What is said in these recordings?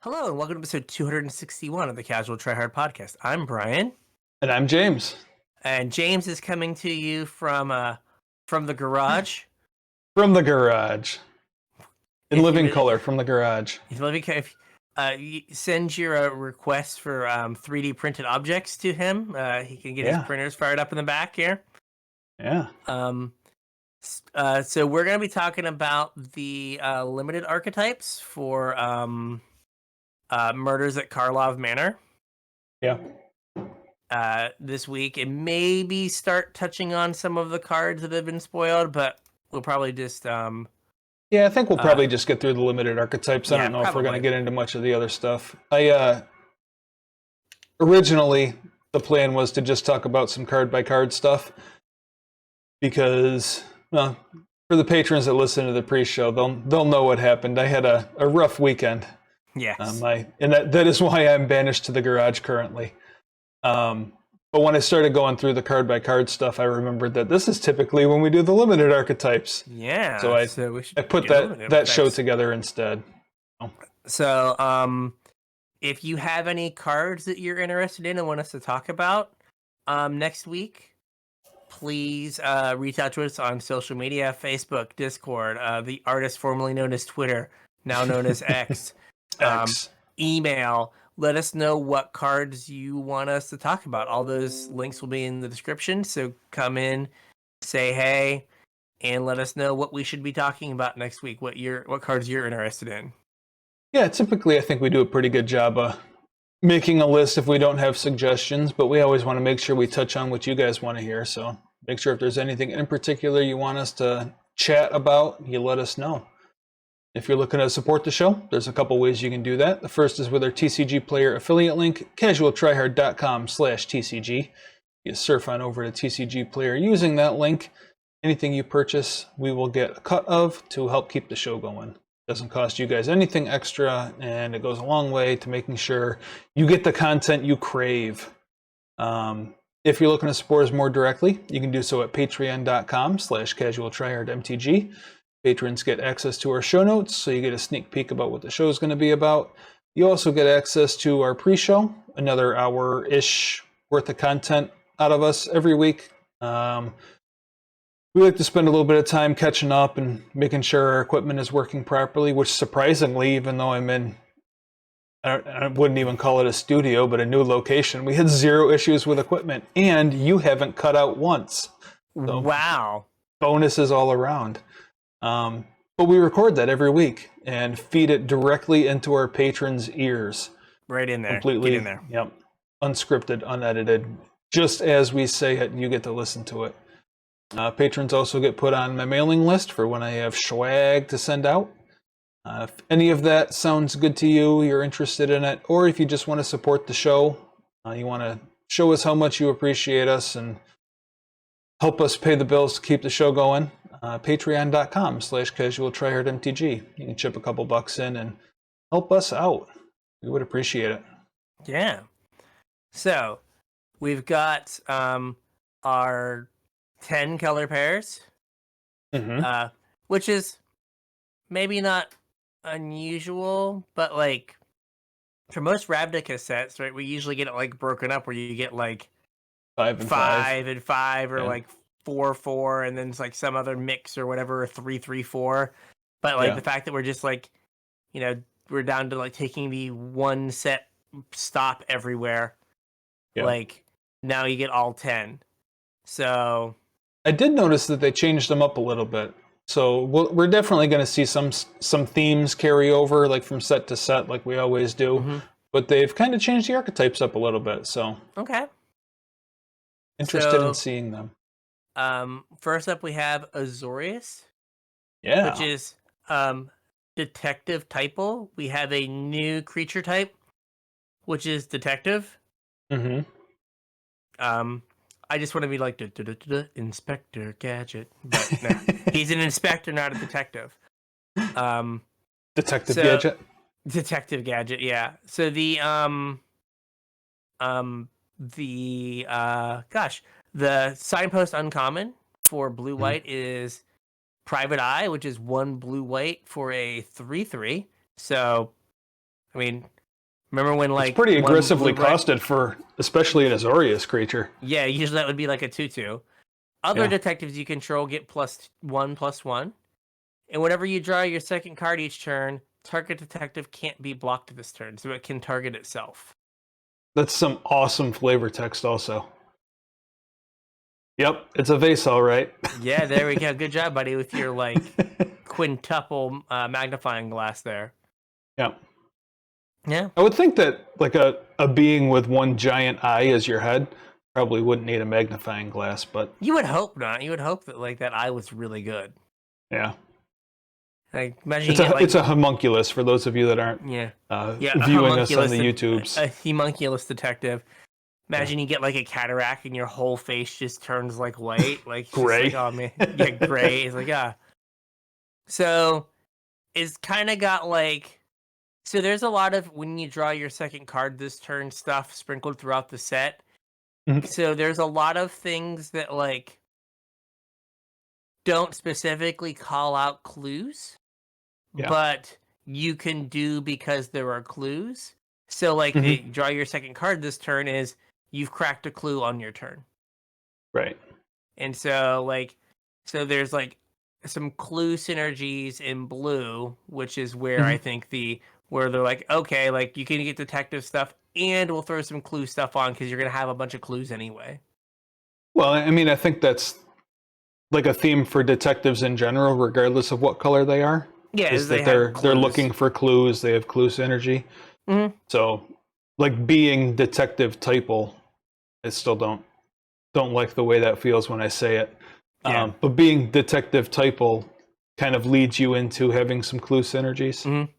Hello and welcome to episode 261 of the Casual Try Hard podcast. I'm Brian, And I'm James. and James is coming to you from the garage. From the garage. In If you living really- color, from the garage. If you send your request for 3D printed objects to him, he can get his printers fired up in the back here. Yeah. So we're going to be talking about the limited archetypes for Murders at Karlov Manor. Yeah. This week, and maybe start touching on some of the cards that have been spoiled, but we'll probably just Yeah, I think we'll probably just get through the limited archetypes. I don't know if we're going to probably. get into much of the other stuff. Originally, the plan was to just talk about some card-by-card stuff, because, well, for the patrons that listen to the pre-show, they'll know what happened. I had a rough weekend. yes. And that is why I'm banished to the garage currently. But when I started going through the card-by-card stuff, I remembered that this is typically when we do the limited archetypes. Yeah. So I put that show together instead. So, if you have any cards that you're interested in and want us to talk about next week, please reach out to us on social media, Facebook, Discord, the artist formerly known as Twitter, now known as X. Email. Let us know what cards you want us to talk about. All those links will be in the description. So come in, say hey, and let us know what we should be talking about next week. What cards you're interested in. Yeah, typically I think we do a pretty good job of making a list if we don't have suggestions, but we always want to make sure we touch on what you guys want to hear. So make sure if there's anything in particular you want us to chat about, you let us know. If you're looking to support the show, there's a couple ways you can do that. The first is with our TCG player affiliate link, CasualTryHard.com/TCG. You surf on over to TCG player using that link. Anything you purchase, we will get a cut of to help keep the show going. Doesn't cost you guys anything extra, and it goes a long way to making sure you get the content you crave. If you're looking to support us more directly, you can do so at patreon.com/CasualTryHardMTG. Patrons get access to our show notes, so you get a sneak peek about what the show is going to be about. You also get access to our pre-show, another hour-ish worth of content out of us every week. We like to spend a little bit of time catching up and making sure our equipment is working properly, which surprisingly, even though I'm in, I wouldn't even call it a studio, but a new location, we had zero issues with equipment, and you haven't cut out once. So wow. Bonuses all around. But we record that every week and feed it directly into our patrons' ears. Right in there. Completely. Get in there. Yep. Unscripted, unedited. Just as we say it, you get to listen to it. Patrons also get put on my mailing list for when I have swag to send out. If any of that sounds good to you, you're interested in it, or if you just want to support the show, you want to show us how much you appreciate us and help us pay the bills to keep the show going, patreon.com/CasualTryHardMTG. You can chip a couple bucks in and help us out. We would appreciate it. Yeah. So we've got our 10 color pairs, which is maybe not unusual, but like for most Ravnica sets, right, we usually get it like broken up where you get like 5 and 5 or Yeah. like 4-4, and then it's like some other mix or whatever, 3-3-4. But like the fact that we're just like, we're down to like taking the one set stop everywhere. Yeah. Like now you get all 10. So I did notice that they changed them up a little bit. So we're definitely going to see some themes carry over, like from set to set, like we always do. But they've kind of changed the archetypes up a little bit. So okay. Interested in seeing them. First up we have Azorius. Yeah. Which is Detective Typal. We have a new creature type, which is Detective. I just want to be like Inspector Gadget, but no, he's an inspector, not a detective. Detective Gadget. Detective Gadget, yeah. So the signpost uncommon for blue white is Private Eye, which is 1 blue white for a 3/3. So I mean, remember when like It's pretty one aggressively blue-black- costed for, especially an Azorius creature. Yeah, usually that would be like a 2/2. Other Yeah. detectives you control get +1/+1, and whenever you draw your second card each turn, target detective can't be blocked this turn, so it can target itself. That's some awesome flavor text also. Yep, it's a vase, all right. Yeah, there we go. Good job, buddy, with your like quintuple magnifying glass there. Yeah. Yeah. I would think that like a being with one giant eye as your head probably wouldn't need a magnifying glass, but You would hope not. You would hope that like that eye was really good. yeah. Like imagine you get like It's a homunculus for those of you that aren't a viewing us on homunculus the YouTubes. a homunculus detective. Imagine you get like a cataract and your whole face just turns like white, like Gray. Just like, oh man, yeah, gray. It's like So it's kind of got like. So there's a lot of when you draw your second card this turn stuff sprinkled throughout the set. Mhm. So there's a lot of things that like don't specifically call out clues, Yeah. but you can do because there are clues. So like Mhm. the draw your second card this turn is you've cracked a clue on your turn. Right. And so there's like some clue synergies in blue, which is where I think where they're like, okay, like you can get detective stuff and we'll throw some clue stuff on because you're gonna have a bunch of clues anyway. Well, I mean, I think that's like a theme for detectives in general, regardless of what color they are. Yeah, is they that have they're clues. looking for clues. They have clue synergy. Mhm. So, like being detective typal, I still don't like the way that feels when I say it. Yeah. But being detective typal kind of leads you into having some clue synergies. Mhm.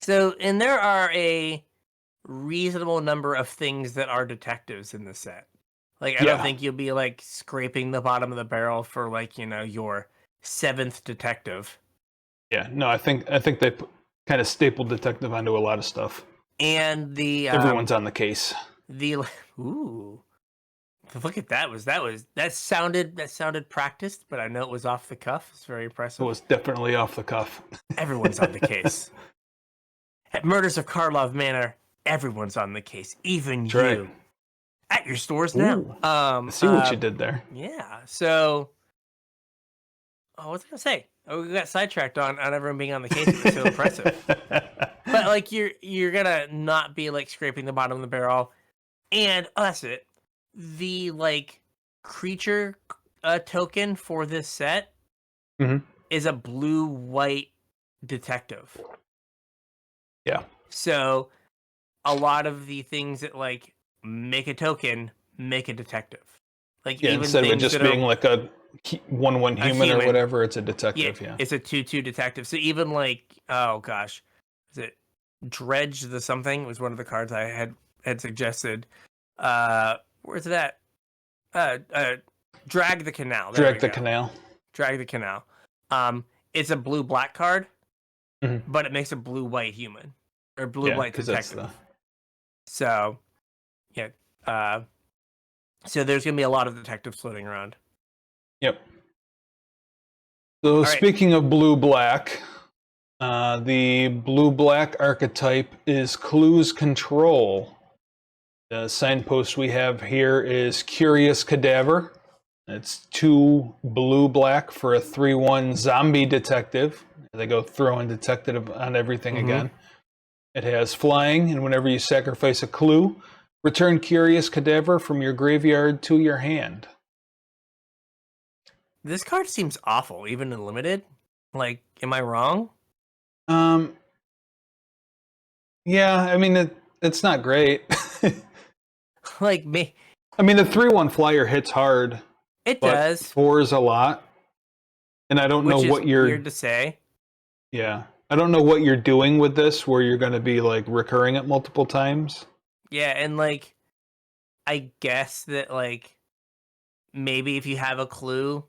So, and there are a reasonable number of things that are detectives in the set. Like, I don't Yeah. think you'll be like scraping the bottom of the barrel for like, your 7th detective. Yeah, no, I think they kind of stapled detective onto a lot of stuff. And the Everyone's on the case. ooh, look at that! That sounded practiced, but I know it was off the cuff. It's very It impressive. was definitely off the cuff. Everyone's on the case. At Murders of Karlov Manor, everyone's on the case, even That's you. right. At your stores now. Ooh, I see what you did there. Yeah. So, what was I gonna say? Oh, we got sidetracked on everyone being on the case. It was so impressive. But like you're gonna not be like scraping the bottom of the barrel, and that's it. The like creature token for this set Mhm. is a blue-white detective. Yeah. So a lot of the things that like make a token make a detective. Like Yeah, even instead of it things just that being are, like a 1/1 human or human. whatever, it's a detective. Yeah. it's a 2/2 detective. So even like oh gosh, is it Dredge the something was one of the cards I had suggested. Where's that? Drag the Canal. There Drag we the go. canal. Drag the Canal. It's a blue-black card, Mhm. but it makes a blue-white human or blue-white 'cause detective. that's So, yeah. So there's gonna be a lot of detectives floating around. Yep. So right. speaking of blue-black, the blue-black archetype is Clues Control. The signpost we have here is Curious Cadaver. It's 2 blue-black for a 3/1 zombie detective. They go throwing detective on everything again. It has flying, and whenever you sacrifice a clue, return Curious Cadaver from your graveyard to your hand. This card seems awful, even in limited. Like, am I wrong? Yeah, I mean it's not great. Like me, I mean the 3/1 flyer hits hard, it but does, 4 is a lot. And I don't know which is what you're weird to say. Yeah. I don't know what you're doing with this where you're going to be like recurring it multiple times. Yeah, and like, I guess that like maybe if you have a clue,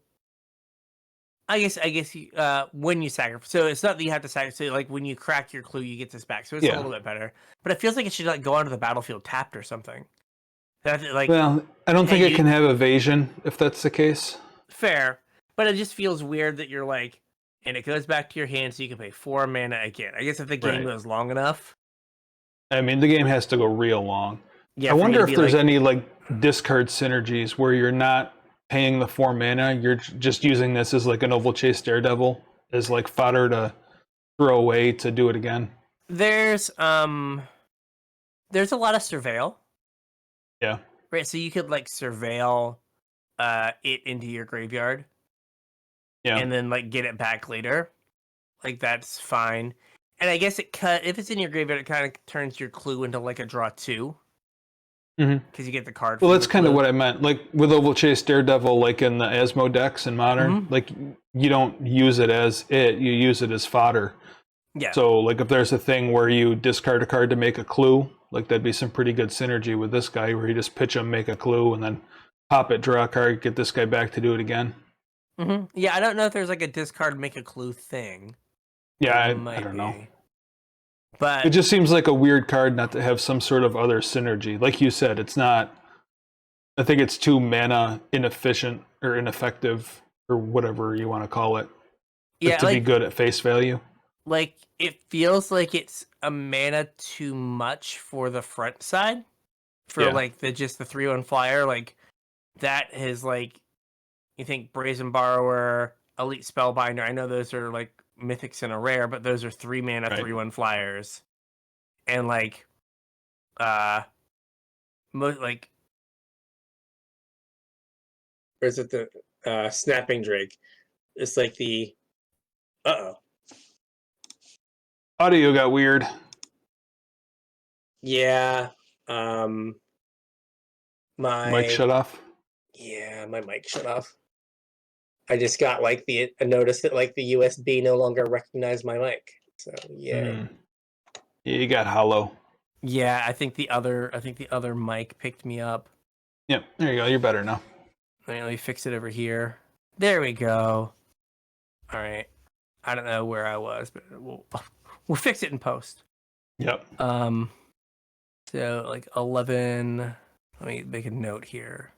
I guess you when you sacrifice. So it's not that you have to sacrifice. So like when you crack your clue, you get this back. So it's a Yeah. little bit better. But it feels like it should like go onto the battlefield tapped or something. Like Well, I don't think hey, it can have evasion if that's the case. fair, but it just feels weird that you're like and it goes back to your hand, so you can pay 4 mana again. I guess if the game goes long enough. I mean, the game has to go real long. Yeah, I wonder if there's like, any like discard synergies where you're not paying the 4 mana, you're just using this as like an Oval Chase Daredevil as like fodder to throw away to do it again. There's a lot of surveil. Yeah. Right, so you could like surveil it into your graveyard. Yeah. And then like get it back later. Like that's fine. And I guess if it's in your graveyard, it kind of turns your clue into like a draw 2. Because you get the card. Well, that's kind of what I meant. Like with Oval Chase Daredevil, like in the Asmo decks in Modern, like you don't use it as it, you use it as fodder. Yeah. So like if there's a thing where you discard a card to make a clue, like that'd be some pretty good synergy with this guy where you just pitch him, make a clue, and then pop it, draw a card, get this guy back to do it again. Yeah, I don't know if there's like a discard make a clue thing. Yeah, I don't know. But it just seems like a weird card not to have some sort of other synergy. Like you said, it's not. I think it's too mana inefficient or ineffective or whatever you want to call it. Yeah, to be good at face value. Like it feels like it's a mana too much for the front side. For like the 3/1 flyer, like that is like you think Brazen Borrower, Elite Spellbinder. I know those are like mythics and a rare, but those are 3 mana 3/1 flyers. And like most like or is it the Snapping Drake? It's like the audio got weird. Yeah. My mic shut off. Yeah, my mic shut off. I just got like a notice that like the USB no longer recognized my mic. So yeah. Yeah, you got hollow. Yeah, I think the other mic picked me up. Yep, there you go. You're better now. Let me fix it over here. There we go. All right. I don't know where I was, but we'll fix it in post. Yep. So like 11. Let me make a note here.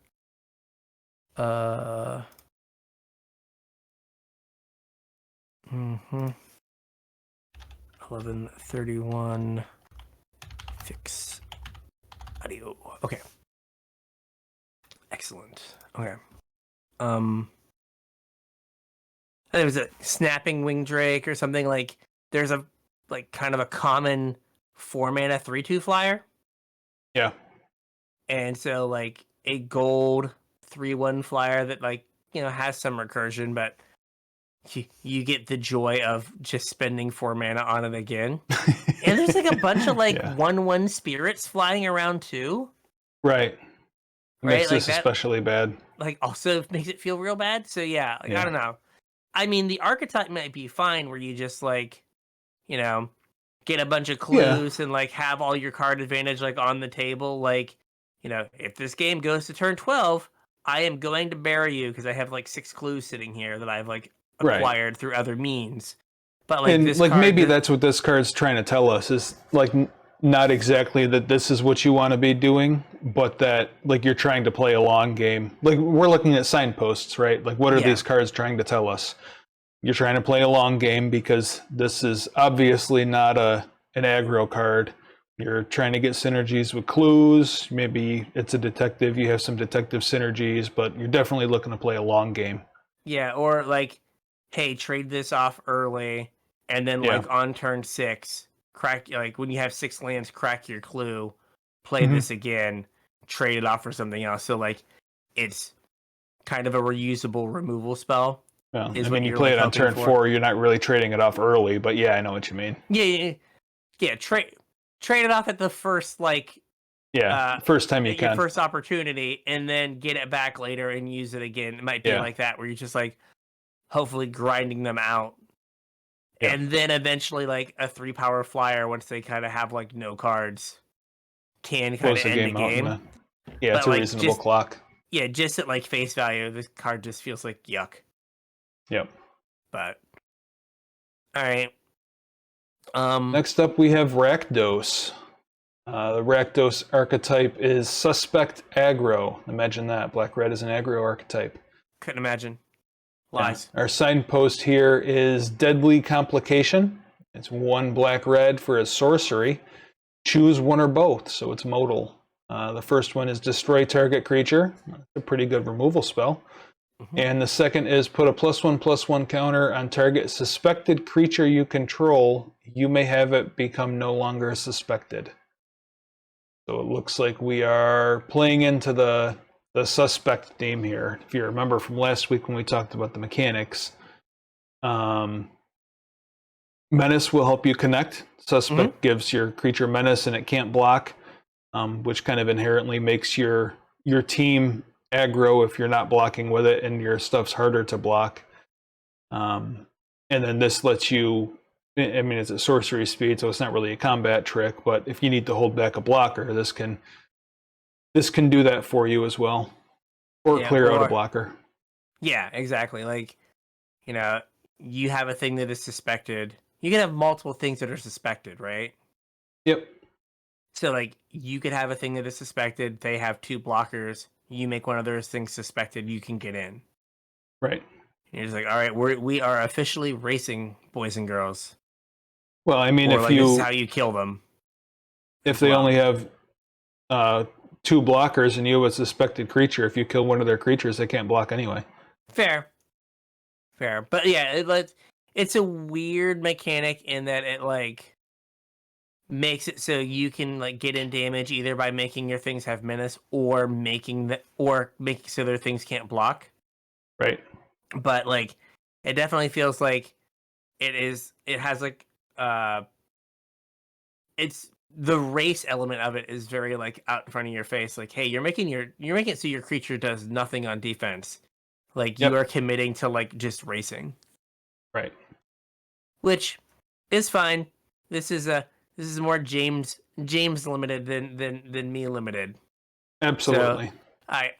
11:31. Fix audio. Okay. Excellent. Okay. It was a Snapping Wing Drake or something like. There's a like kind of a common 4 mana 3/2 flyer. Yeah. And so like a gold 3/1 flyer that like has some recursion, but you get the joy of just spending 4 mana on it again. And there's like a bunch of like 1/1 spirits flying around too. Right. Makes like this especially bad. Like also makes it feel real bad. So yeah, I don't know. I mean, the archetype might be fine where you just like, get a bunch of clues and like have all your card advantage like on the table. Like, if this game goes to turn 12, I am going to bury you because I have like 6 clues sitting here that I've like acquired through other means. But like, and like maybe that's what this card's trying to tell us is like not exactly that this is what you want to be doing, but that like you're trying to play a long game. Like we're looking at signposts, right? Like what are these cards trying to tell us? You're trying to play a long game because this is obviously not an aggro card. You're trying to get synergies with clues. Maybe it's a detective. You have some detective synergies, but you're definitely looking to play a long game. Yeah, or like, hey, trade this off early, and then like on turn 6, crack like when you have 6 lands, crack your clue, play this again, trade it off for something else. So like, it's kind of a reusable removal spell. Well, I mean, you play it on turn 4. You're not really trading it off early, but yeah, I know what you mean. Yeah. Trade it off at the first first time you can, your first opportunity, and then get it back later and use it again. It might be like that, where you're just like hopefully grinding them out, and then eventually like a 3-power flyer once they kind of have like no cards can kind of end the game. Yeah, it's a reasonable clock. Yeah, just at like face value, this card just feels like yuck. Yep. But all right. Next up, we have Rakdos. The Rakdos archetype is Suspect Aggro. Imagine that. Black-red is an aggro archetype. Couldn't imagine. Lies. Our signpost here is Deadly Complication. It's 1 black-red for a sorcery. Choose one or both, so it's modal. The first one is Destroy Target Creature. That's a pretty good removal spell. Mm-hmm. And the second is put a +1/+1 counter on target suspected creature you control. You may have it become no longer suspected. So it looks like we are playing into the suspect theme here. If you remember from last week when we talked about the mechanics, Menace will help you connect. Suspect gives your creature menace and it can't block, which kind of inherently makes your team aggro if you're not blocking with it, and your stuff's harder to block. And then this lets you, I mean, it's a sorcery speed, so it's not really a combat trick, but if you need to hold back a blocker, this can do that for you as well. Or clear out a blocker. Yeah, exactly. Like, you know, you have a thing that is suspected. You can have multiple things that are suspected, right? Yep. So, like, you could have a thing that is suspected. They have 2 blockers. You make one of those things suspected. You can get in. Right. And you're just like, all right, we are officially racing, boys and girls. Well, I mean, or if like, this is how you kill them. If they only have 2 blockers and you have a suspected creature, if you kill one of their creatures, they can't block anyway. Fair. But yeah, it's a weird mechanic in that it like makes it so you can like get in damage either by making your things have menace or making so their things can't block. Right. But like it definitely feels like it has like it's the race element of it is very like out in front of your face. Like, hey, you're making it so your creature does nothing on defense. Like you are committing to like just racing. Right. Which is fine. This is more James limited than me limited. Absolutely. So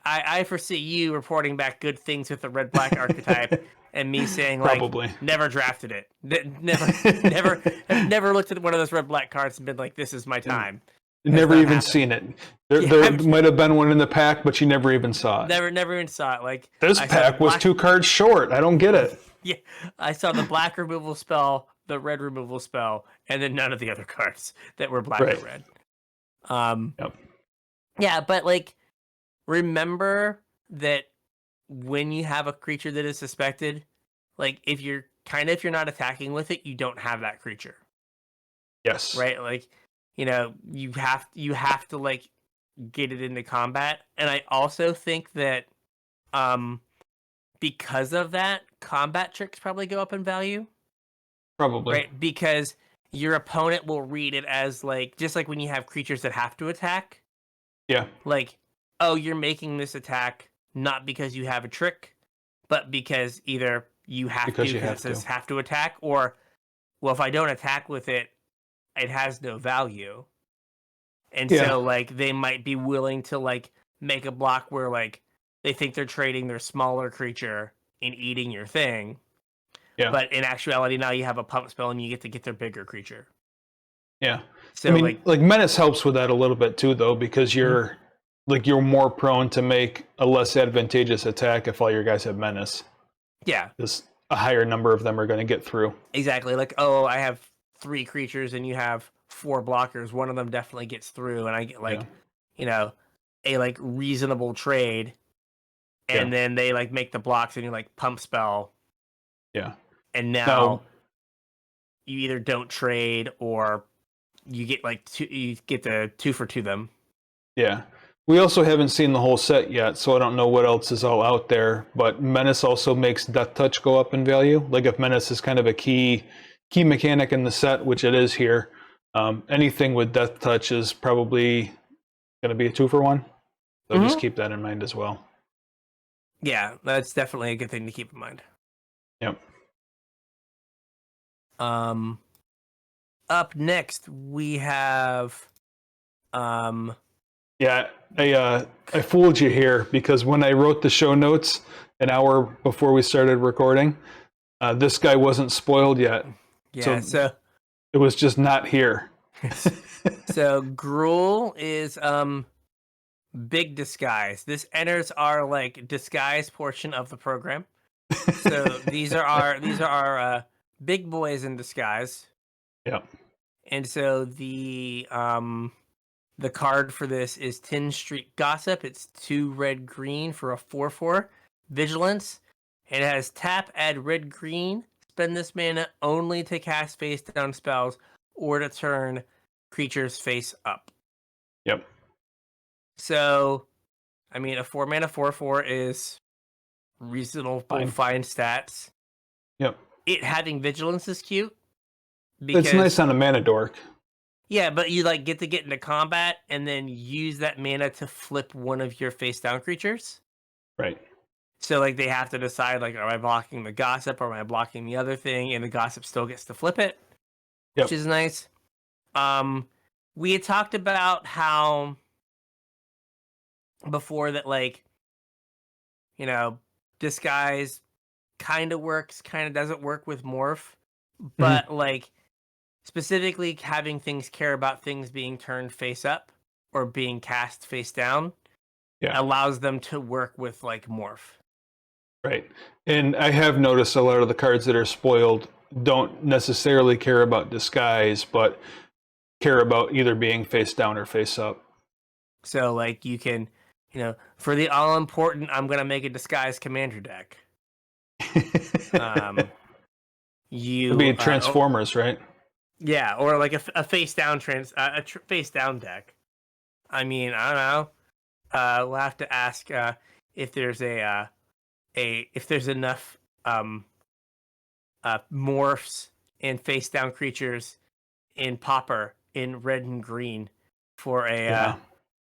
I foresee you reporting back good things with the red black archetype and me saying like Probably. never drafted it. Never looked at one of those red black cards and been like, this is my time. Never even seen it. There might have been one in the pack, but you never even saw it. Never even saw it. Like this pack was 2 cards short. I don't get it. Yeah, I saw the black removal spell, the red removal spell, and then none of the other cards that were black or red. Yeah, but like, remember that when you have a creature that is suspected, like if you're not attacking with it, you don't have that creature. Yes. Right. Like, you know, you have to like get it into combat, and I also think that, because of that, combat tricks probably go up in value. Probably. Right? Because your opponent will read it as like, just like when you have creatures that have to attack. Yeah. Like, oh, you're making this attack not because you have a trick, but because either you have to attack, or, well, if I don't attack with it, it has no value. And so like they might be willing to like make a block where like they think they're trading their smaller creature and eating your thing. Yeah. But in actuality, now you have a pump spell and you get to get their bigger creature. Yeah. So I mean, like Menace helps with that a little bit too, though, because you're you're more prone to make a less advantageous attack if all your guys have Menace. Yeah. Because a higher number of them are going to get through. Exactly. Like, oh, I have 3 creatures and you have 4 blockers. One of them definitely gets through, and I get like, you know, a like reasonable trade. And then they like make the blocks and you like pump spell. Yeah. And now you either don't trade or you get like you get the 2 for 2 them. Yeah. We also haven't seen the whole set yet, so I don't know what else is all out there. But Menace also makes Death Touch go up in value. Like if Menace is kind of a key mechanic in the set, which it is here, anything with Death Touch is probably going to be a 2 for 1. So just keep that in mind as well. Yeah, that's definitely a good thing to keep in mind. Yep. Up next we have Yeah, I fooled you here because when I wrote the show notes an hour before we started recording, this guy wasn't spoiled yet. Yeah, so it was just not here. So Gruul is big disguise. This enters our like disguise portion of the program. So these are our big boys in disguise. Yep. And so the card for this is Tin Street Gossip. It's 2 red green for a 4/4 vigilance. It has tap, add red green. Spend this mana only to cast face down spells or to turn creatures face up. Yep. So, I mean, a 4 mana 4/4 is reasonable, fine stats. Yep. It having vigilance is cute. It's nice on a mana dork. Yeah, but you like get to get into combat and then use that mana to flip one of your face down creatures. Right. So like they have to decide like, am I blocking the gossip or am I blocking the other thing? And the gossip still gets to flip it, which is nice. We had talked about how before that, like, you know, disguise kind of works, kind of doesn't work with morph, but like specifically having things care about things being turned face up or being cast face down allows them to work with like morph. Right. And I have noticed a lot of the cards that are spoiled don't necessarily care about disguise, but care about either being face down or face up. So like you can, you know, for the all important, I'm going to make a disguise commander deck. It'd be Transformers, right? Yeah, or like a face down face down deck. I mean, I don't know. We'll have to ask if there's if there's enough morphs and face down creatures in Pauper in red and green for a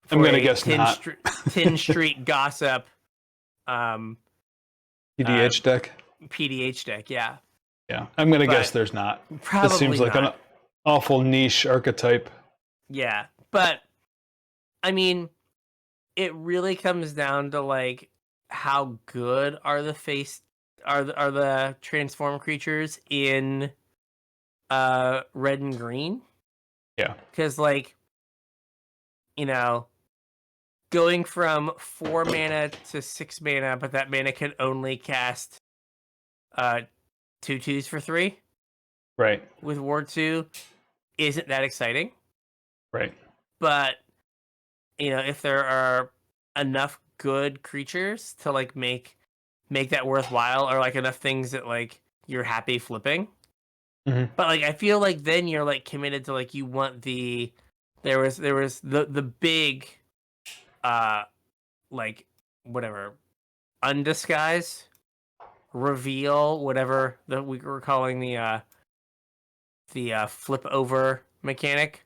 I'm gonna guess not. Tin Street Gossip PDH deck. PDH deck, yeah. Yeah, I'm gonna guess there's not. Probably it seems like not. an awful niche archetype. Yeah, but I mean, it really comes down to like how good are the the transform creatures in red and green. Yeah, because like, you know, going from 4 mana to 6 mana, but that mana can only cast 2/2s for 3. Right. With Ward 2 isn't that exciting. Right. But, you know, if there are enough good creatures to like make that worthwhile, or like enough things that like you're happy flipping. But like I feel like then you're like committed to like you want there was the big like whatever undisguise reveal, whatever that we were calling the flip over mechanic.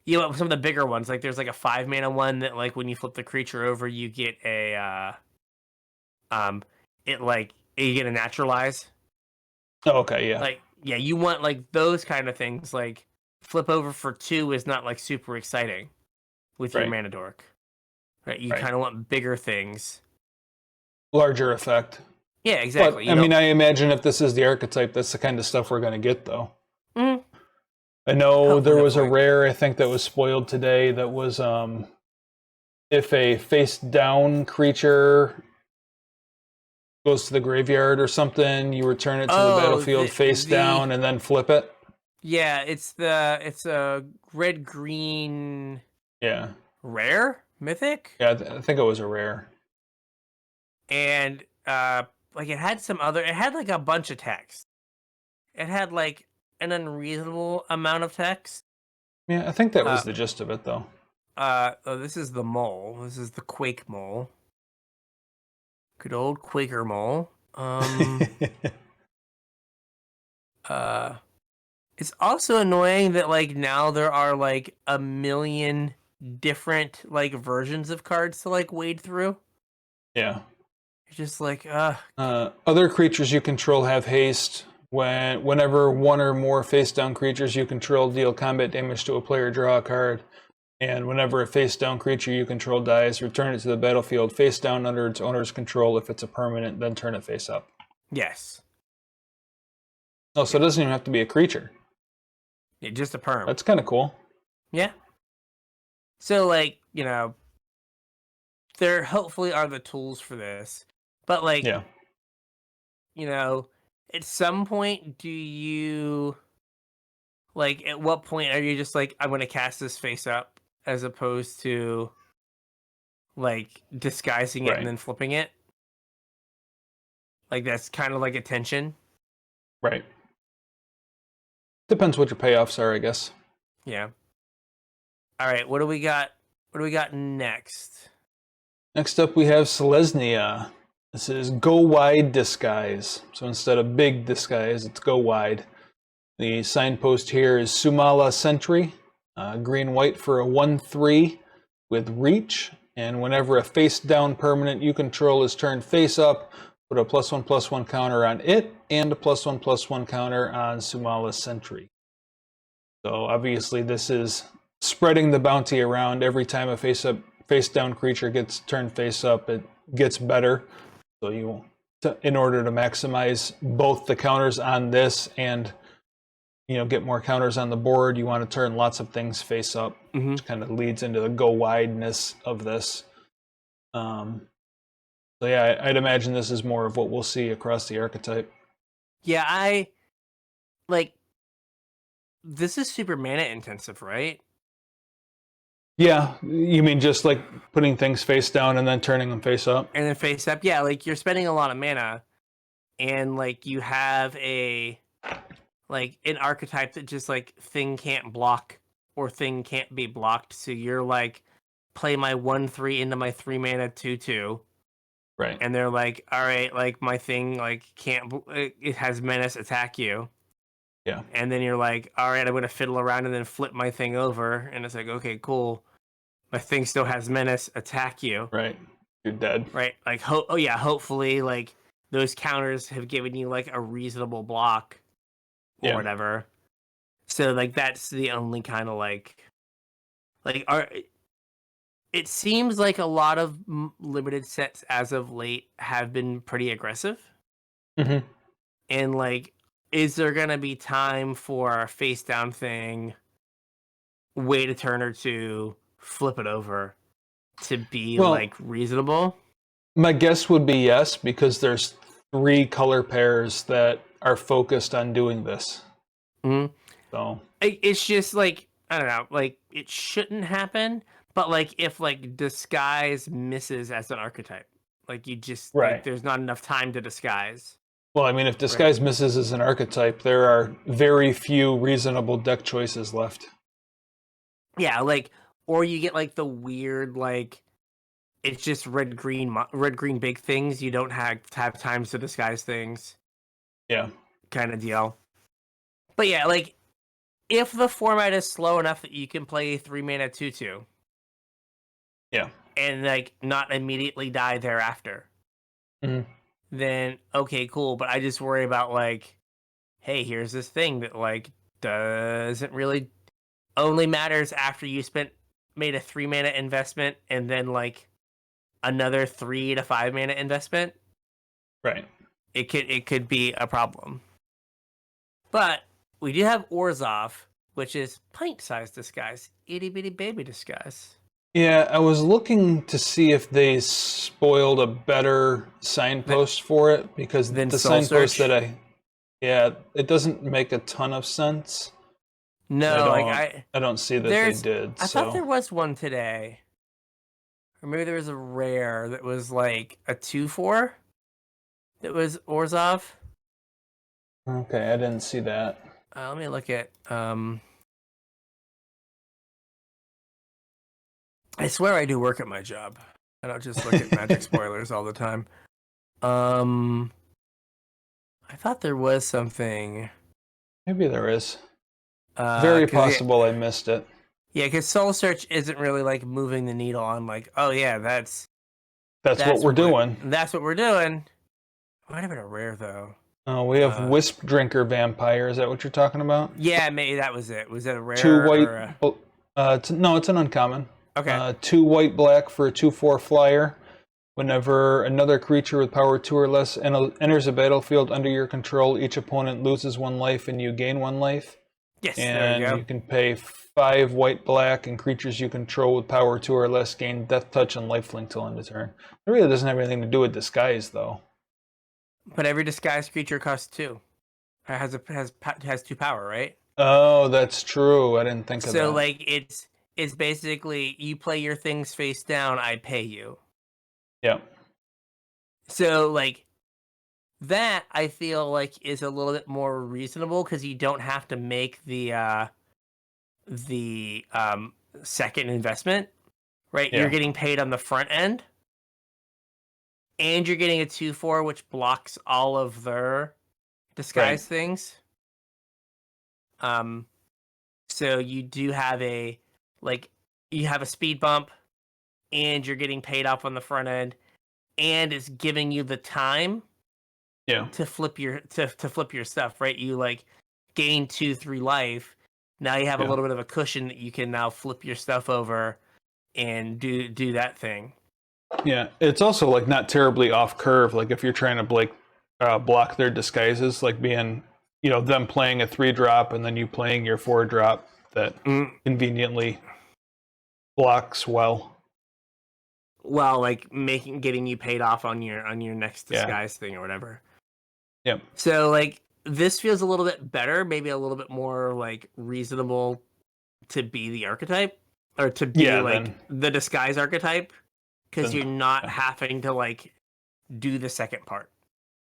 You know, some of the bigger ones, like there's like a 5 mana one that like when you flip the creature over, you get a you get a naturalize. Oh, okay, yeah. Like, yeah, you want like those kind of things. Like flip over for 2 is not like super exciting with your mana dork, right? You kind of want bigger things, larger effect. Yeah, exactly. But, I mean, I imagine if this is the archetype, that's the kind of stuff we're going to get, though. I know there was a rare, I think, that was spoiled today that was if a face-down creature goes to the graveyard or something, you return it to the battlefield face down and then flip it. Yeah, it's a red-green rare mythic. Yeah, I think it was a rare. And like it had like a bunch of text. It had like an unreasonable amount of text. Yeah, I think that was the gist of it, though. Oh, this is the mole. This is the Quake mole. Good old Quaker mole. It's also annoying that like now there are like a million different like versions of cards to like wade through. Yeah. It's just like other creatures you control have haste. Whenever one or more face-down creatures you control deal combat damage to a player, draw a card. And whenever a face-down creature you control dies, return it to the battlefield face down under its owner's control. If it's a permanent, then turn it face up. Yes. Oh, so it doesn't even have to be a creature. Yeah, just a perm. That's kind of cool. Yeah. So, like, you know, there hopefully are the tools for this. But like, Yeah. you know, at some point, do you like? At what point are you just like, I'm gonna cast this face up, as opposed to like disguising it and Right. then flipping it? Like that's kind of like a tension. Right. Depends what your payoffs are, I guess. Yeah. All right. What do we got? What do we got next? Next up, we have Selesnya. This is Go Wide Disguise. So instead of Big Disguise, it's Go Wide. The signpost here is Sumala Sentry, green-white for a 1/3 with reach. And whenever a face-down permanent you control is turned face-up, put a +1/+1 counter on it and a +1/+1 counter on Sumala Sentry. So obviously this is spreading the bounty around. Every time a face-down creature gets turned face-up, it gets better. So in order to maximize both the counters on this and get more counters on the board, you want to turn lots of things face up, which kind of leads into the go wideness of this. So yeah, I'd imagine this is more of what we'll see across the archetype. Yeah, I like this is super mana intensive, right? Yeah, you mean just like putting things face down and then turning them face up? And then face up, yeah, like you're spending a lot of mana, and like you have an archetype that just like thing can't block or thing can't be blocked. So you're like, play my 1/3 into my 3 mana 2/2. Right. And they're like, all right, like my thing like can't, it has menace, attack you. Yeah. And then you're like, all right, I'm gonna fiddle around and then flip my thing over, and it's like, okay, cool. My thing still has menace, attack you. Right. You're dead. Right. Like, hopefully, like those counters have given you like a reasonable block or whatever. So like that's the only kind of like it seems like a lot of limited sets as of late have been pretty aggressive. Mm-hmm. And like, is there gonna be time for a face down thing, wait a turn or two, flip it over to be like reasonable? My guess would be yes, because there's 3 color pairs that are focused on doing this. Mm-hmm. So it's just like, I don't know, like it shouldn't happen, but like if like disguise misses as an archetype, like you just like, there's not enough time to disguise. Well, I mean, if disguise misses as an archetype, there are very few reasonable deck choices left. Yeah, like, or you get like the weird like, it's just red green big things. You don't have times to disguise things. Yeah, kind of deal. But yeah, like if the format is slow enough that you can play 3 mana 2/2. Yeah. And like not immediately die thereafter. Mm-hmm. Then okay, cool. But I just worry about like, hey, here's this thing that like doesn't really only matters after you made a 3 mana investment and then like another 3 to 5 mana investment. Right. It could be a problem. But we do have Orzhov, which is pint-sized disguise, itty bitty baby disguise. Yeah, I was looking to see if they spoiled a better signpost for it, because the signpost that it doesn't make a ton of sense. No, I don't see that they did. I thought there was one today. Or maybe there was a rare that was like a 2/4 that was Orzhov. Okay, I didn't see that. Let me look at I swear I do work at my job. I don't just look at Magic spoilers all the time. I thought there was something. Maybe there is. Very possible I missed it. Yeah, because Soul Search isn't really like moving the needle on like, oh yeah, that's what we're doing. That's what we're doing. Might have been a rare though. Oh, we have Wisp Drinker Vampire. Is that what you're talking about? Yeah, maybe that was it. Was it a rare? 2 white. No, it's an uncommon. Okay. 2 white black for a 2/4 flyer. Whenever another creature with power 2 or less enters a battlefield under your control, each opponent loses 1 life and you gain 1 life. Yes, there you And go. you can pay 5 white black, and creatures you control with power 2 or less gain death touch and lifelink till end of turn. It really doesn't have anything to do with disguise, though. But every disguised creature costs 2. Has 2 power, right? Oh, that's true. I didn't think of So that. like it's basically you play your things face down, I pay you. Yeah. So like that I feel like is a little bit more reasonable because you don't have to make the second investment, right? You're Yeah. getting paid on the front end, and you're getting a 2/4 which blocks all of their Right. disguise things. Um, so you do have you have a speed bump, and you're getting paid off on the front end, and it's giving you the time Yeah. to flip your stuff, right? You like gain 2-3 life. Now you have a Yeah. little bit of a cushion that you can now flip your stuff over and do that thing. Yeah. It's also like not terribly off curve. Like if you're trying to block their disguises, like being, them playing a 3-drop and then you playing your 4-drop that conveniently blocks well. Well, like getting you paid off on your next Yeah. disguise thing or whatever. Yep. So like this feels a little bit better, maybe a little bit more like reasonable to be the archetype or to be the disguise archetype because you're not having to like do the second part.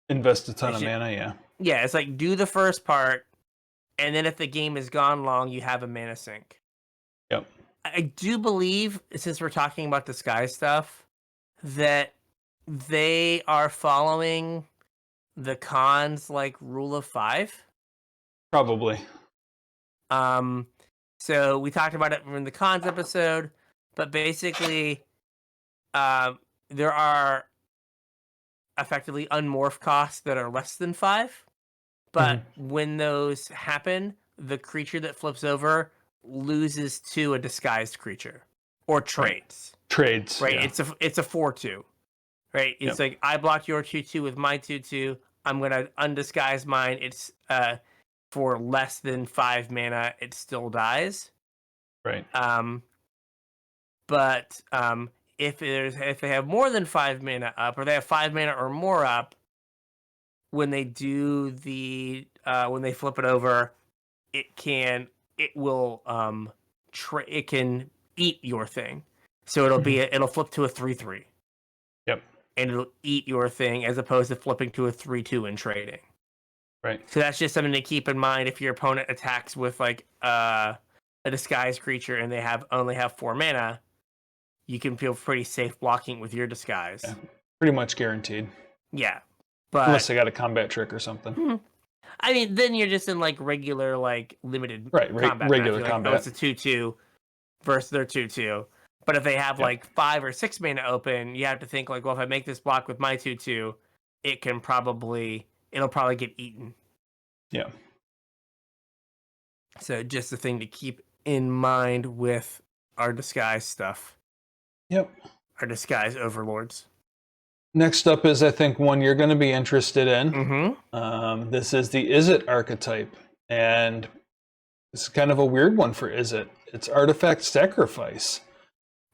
Invest a ton of mana, yeah. Yeah, it's like do the first part, and then if the game has gone long, you have a mana sink. Yep. I do believe, since we're talking about disguise stuff, that they are following the cons like rule of 5. Probably. So we talked about it in the cons episode, but basically, there are effectively unmorph costs that are less than 5. But when those happen, the creature that flips over loses to a disguised creature or trades. Right. Trades. Right. Yeah. It's a 4/2. Right. It's like I blocked your 2/2 with my 2/2. I'm gonna undisguise mine. It's for less than 5 mana, it still dies. Right. But if they have more than 5 mana up, or they have 5 mana or more up, when they do when they flip it over, it will it can eat your thing. So it'll flip to a 3/3. Yep. And it'll eat your thing as opposed to flipping to a 3/2 and trading. Right. So that's just something to keep in mind if your opponent attacks with like a disguised creature and they only have 4 mana. You can feel pretty safe blocking with your disguise. Yeah. Pretty much guaranteed. Yeah. But unless they got a combat trick or something. I mean, then you're just in like regular, like limited combat. Regular combat. Like, it's a 2/2 versus their 2/2. But if they have like 5 or 6 mana open, you have to think like, well, if I make this block with my 2/2, it'll probably get eaten. Yeah. So just a thing to keep in mind with our disguise stuff. Yep. Our disguise overlords. Next up is, I think, one you're going to be interested in. Mm-hmm. This is the Izzet archetype. And it's kind of a weird one for Izzet. It's Artifact Sacrifice.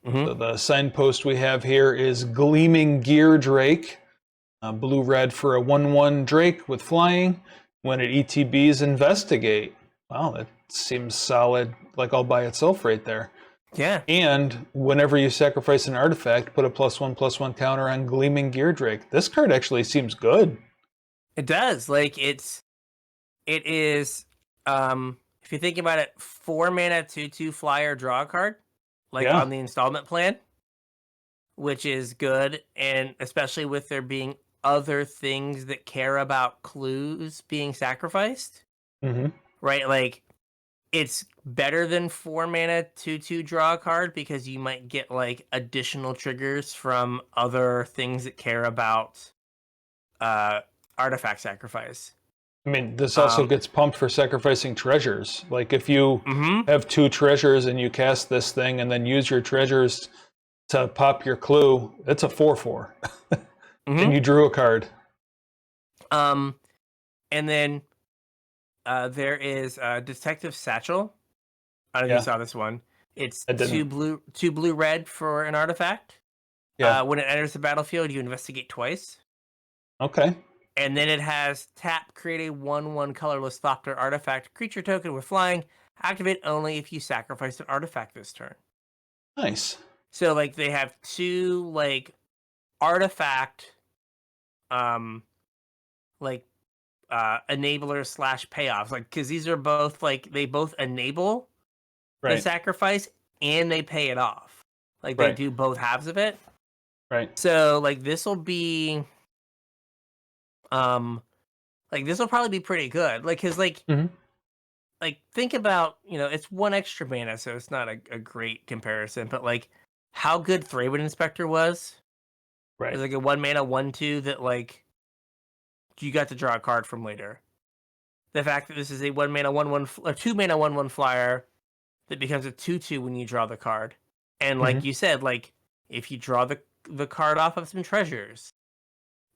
Mm-hmm. So the signpost we have here is Gleaming Gear Drake. Blue-red for a 1/1 Drake with flying. When it ETBs, Investigate. Wow, that seems solid, like all by itself right there. Yeah. And whenever you sacrifice an artifact, put a +1/+1 counter on Gleaming Gear Drake. This card actually seems good. It does. Like it is if you think about it, 4 mana 2/2 flyer draw a card. Like on the installment plan. Which is good, and especially with there being other things that care about clues being sacrificed. Mm-hmm. Right? Like it's better than 4 mana 2/2 draw a card because you might get like additional triggers from other things that care about artifact sacrifice. I mean, this also gets pumped for sacrificing treasures. Like if you have 2 treasures and you cast this thing and then use your treasures to pop your clue, it's a 4/4. And you drew a card. And then There is Detective Satchel. I don't know if Yeah, you saw this one. It's I didn't. two blue red for an artifact. Yeah. When it enters the battlefield, you investigate twice. Okay. And then it has tap, create a 1/1 colorless Thopter artifact creature token with flying. Activate only if you sacrifice an artifact this turn. Nice. So like they have two like artifact like enablers slash payoffs. Like because these are both like they both enable the Right. sacrifice and they pay it off. Like they Right. do both halves of it. Right. So like this will be like this will probably be pretty good. Like cause Mhm. like think about, it's one extra mana, so it's not a great comparison, but like how good Thraben Inspector was. It Right. was like a 1 mana 1/2 that like you got to draw a card from later. The fact that this is a 1 mana 1/1 or 2 mana 1/1 flyer that becomes a 2/2 when you draw the card. And like Mhm. you said, like if you draw the card off of some treasures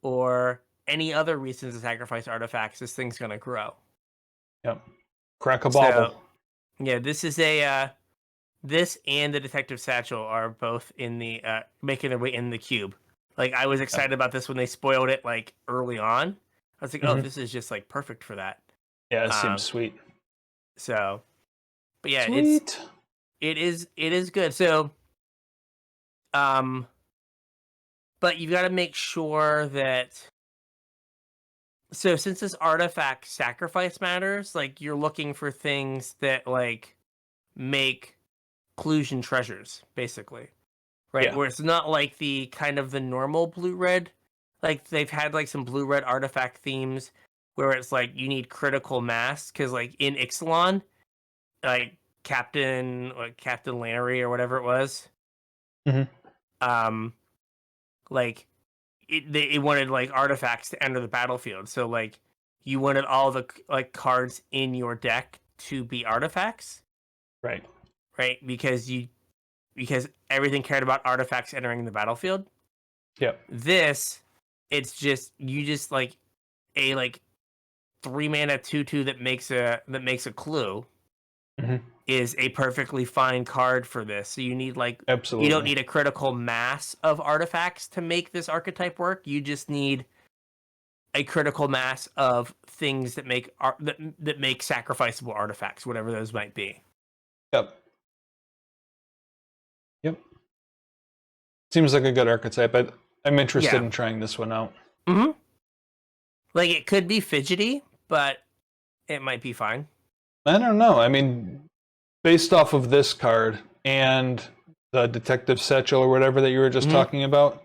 or any other reasons to sacrifice artifacts, this thing's gonna grow. Yep. Crack a So bauble. yeah, this is a this and the Detective Satchel are both in the making their way in the cube. Like I was excited about this when they spoiled it like early on. I was like, oh, Mhm. this is just like perfect for that. Yeah, it seems Um, sweet. so, but yeah, Sweet. it is good. So, um, but you've got to make sure that. So since this artifact sacrifice matters, like you're looking for things that like make clues and treasures, basically. Right, Yeah. where it's not like the kind of the normal blue red. Like they've had like some blue red artifact themes where it's like you need critical mass because like in Ixalan, like Captain Larry or whatever it was, Mhm. um, like it wanted like artifacts to enter the battlefield. So like you wanted all the like cards in your deck to be artifacts, Right. right? Because everything cared about artifacts entering the battlefield. Yep. This, it's just you just like a like 3 mana 2/2 that makes a clue Mhm. is a perfectly fine card for this. So you don't Absolutely. need a critical mass of artifacts to make this archetype work. You just need a critical mass of things that make that make sacrificable artifacts, whatever those might be. Yep. Yep. Seems like a good archetype. I'm interested Yeah. in trying this one out. Mm-hmm. Like it could be fidgety, but it might be fine. I don't know. I mean, based off of this card and the Detective Satchel or whatever that you were just Mm-hmm. talking about,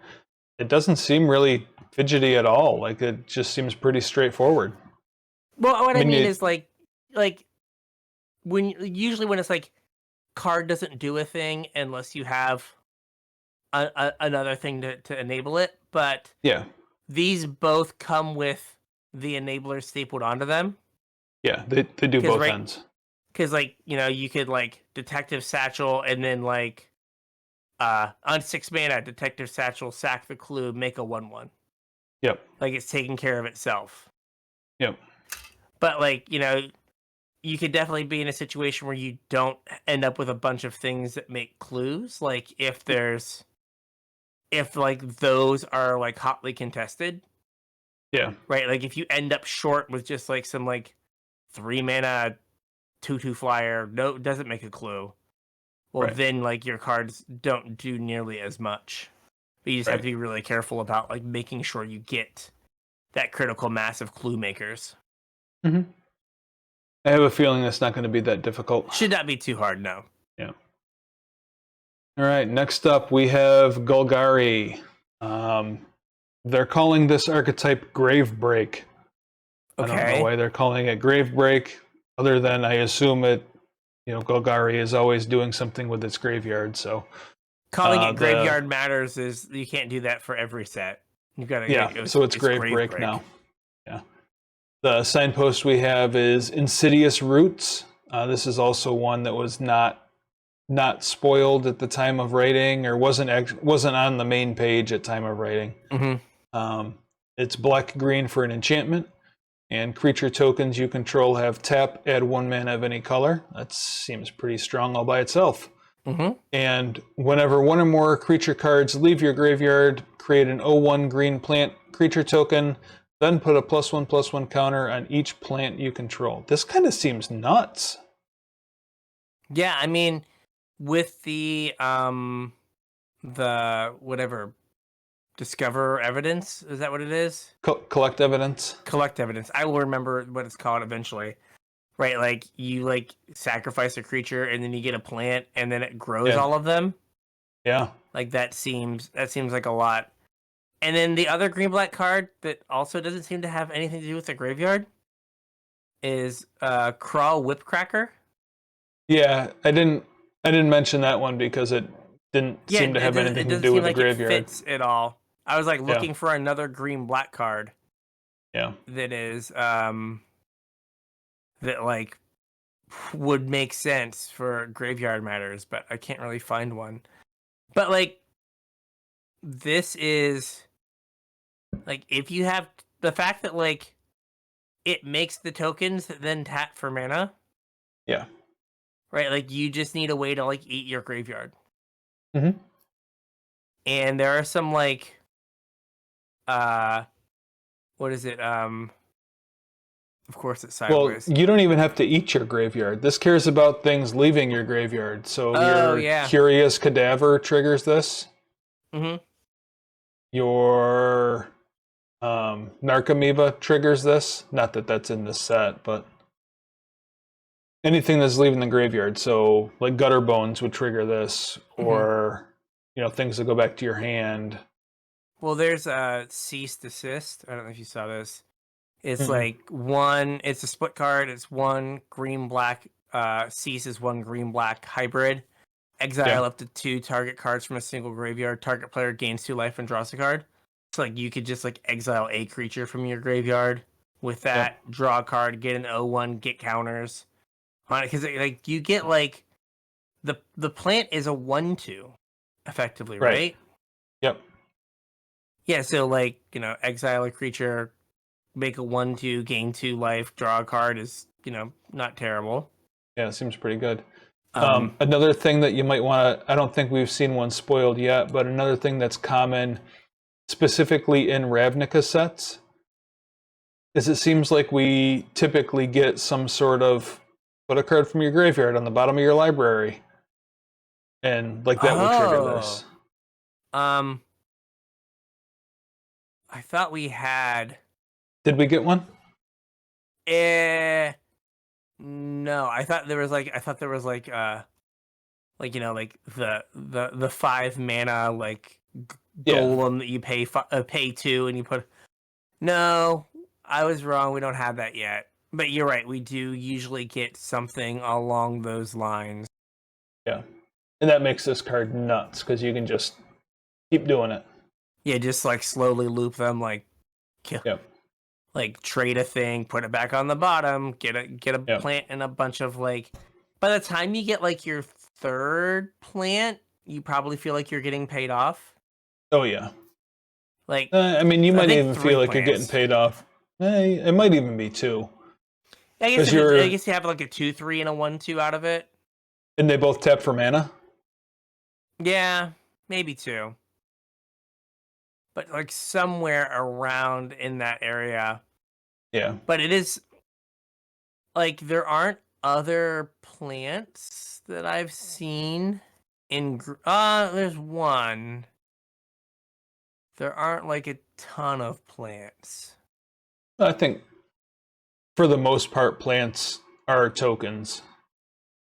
it doesn't seem really fidgety at all. Like it just seems pretty straightforward. Well, what I mean it, is like when it's like card doesn't do a thing unless you have another thing to enable it, but yeah, these both come with the enabler stapled onto them. yeah, they do both ends. Because like you could like Detective Satchel and then like on 6 mana Detective Satchel sack the clue, make a 1/1. Yep, Like it's taking care of itself. yep, But like you could definitely be in a situation where you don't end up with a bunch of things that make clues. Like if like those are like hotly contested, yeah, right? Like if you end up short with just like some like 3 mana 2/2 flyer, no, doesn't make a clue. Well, right, then like your cards don't do nearly as much. But you just have right. to be really careful about like making sure you get that critical mass of clue makers. hmm I have a feeling that's not going to be that difficult. Should not be too hard, no. Yeah. All right. Next up, we have Golgari. They're calling this archetype Gravebreak. I don't know Okay. why they're calling it Gravebreak, other than I assume Golgari is always doing something with its graveyard. So Calling it the Graveyard Matters is you can't do that for every set. You gotta so it's Gravebreak now. Yeah. The signpost we have is Insidious Roots. This is also one that was not spoiled at the time of writing, or wasn't on the main page at time of writing. Mm-hmm. It's black green for an enchantment. And creature tokens you control have tap, add 1 mana of any color. That seems pretty strong all by itself. Mm-hmm. And whenever 1 or more creature cards leave your graveyard, create an 0/1 green plant creature token, then put a +1/+1 counter on each plant you control. This kind of seems nuts. Yeah, I mean, with the whatever, discover evidence, is that what it is? Collect evidence. Collect evidence. I will remember what it's called eventually. Right, like you like sacrifice a creature and then you get a plant and then it grows all of them. Yeah. Like that seems like a lot. And then the other green black card that also doesn't seem to have anything to do with the graveyard is Crawl Whipcracker. Yeah, I didn't mention that one because it didn't seem to have anything to do with the graveyard. It fits at all. I was like looking for another green black card. Yeah. That is that like would make sense for graveyard matters, but I can't really find one. But like this is like if you have the fact that like it makes the tokens that then tap for mana. Yeah. Right, like you just need a way to like eat your graveyard. Mm-hmm. And there are some like what is it? Of course it's sideways. Well, you don't even have to eat your graveyard. This cares about things leaving your graveyard. So your Curious Cadaver triggers this. Mm-hmm. Your Narcomoeba triggers this. Not that that's in this set, but anything that's leaving the graveyard. So like Gutter Bones would trigger this, or things that go back to your hand. Well, there's a Cease Desist. I don't know if you saw this. It's like it's a split card. It's 1 green black. Cease is 1 green black hybrid. Exile up to 2 target cards from a single graveyard. Target player gains 2 life and draws a card. So like you could just like exile a creature from your graveyard with that, draw a card, get an 0/1, get counters on it, because like you get like the plant is a 1/2 effectively, right? Yep. Yeah, so like exile a creature, make a 1/2, gain 2 life, draw a card is not terrible. Yeah, it seems pretty good. Another thing that you might want to, I don't think we've seen one spoiled yet, but another thing that's common specifically in Ravnica sets is it seems like we typically get some sort of put a card from your graveyard on the bottom of your library, and like that would trigger this. I thought we had. Did we get one? No, I thought there was like the 5 mana like golem that you pay 2 and you put. No, I was wrong. We don't have that yet. But you're right. We do usually get something along those lines. Yeah, and that makes this card nuts because you can just keep doing it. Yeah, just like slowly loop them, like kill. Yep. Like trade a thing, put it back on the bottom, get a plant and a bunch of like. By the time you get like your 3rd plant, you probably feel like you're getting paid off. Oh yeah. Like I mean, you might even feel like you're getting paid off. It might even be 2. I guess you have like a 2/3 and a 1/2 out of it. And they both tap for mana? Yeah, maybe 2. But like somewhere around in that area. Yeah. But it is like there aren't other plants that I've seen in there's one. There aren't like a ton of plants. I think for the most part plants are tokens.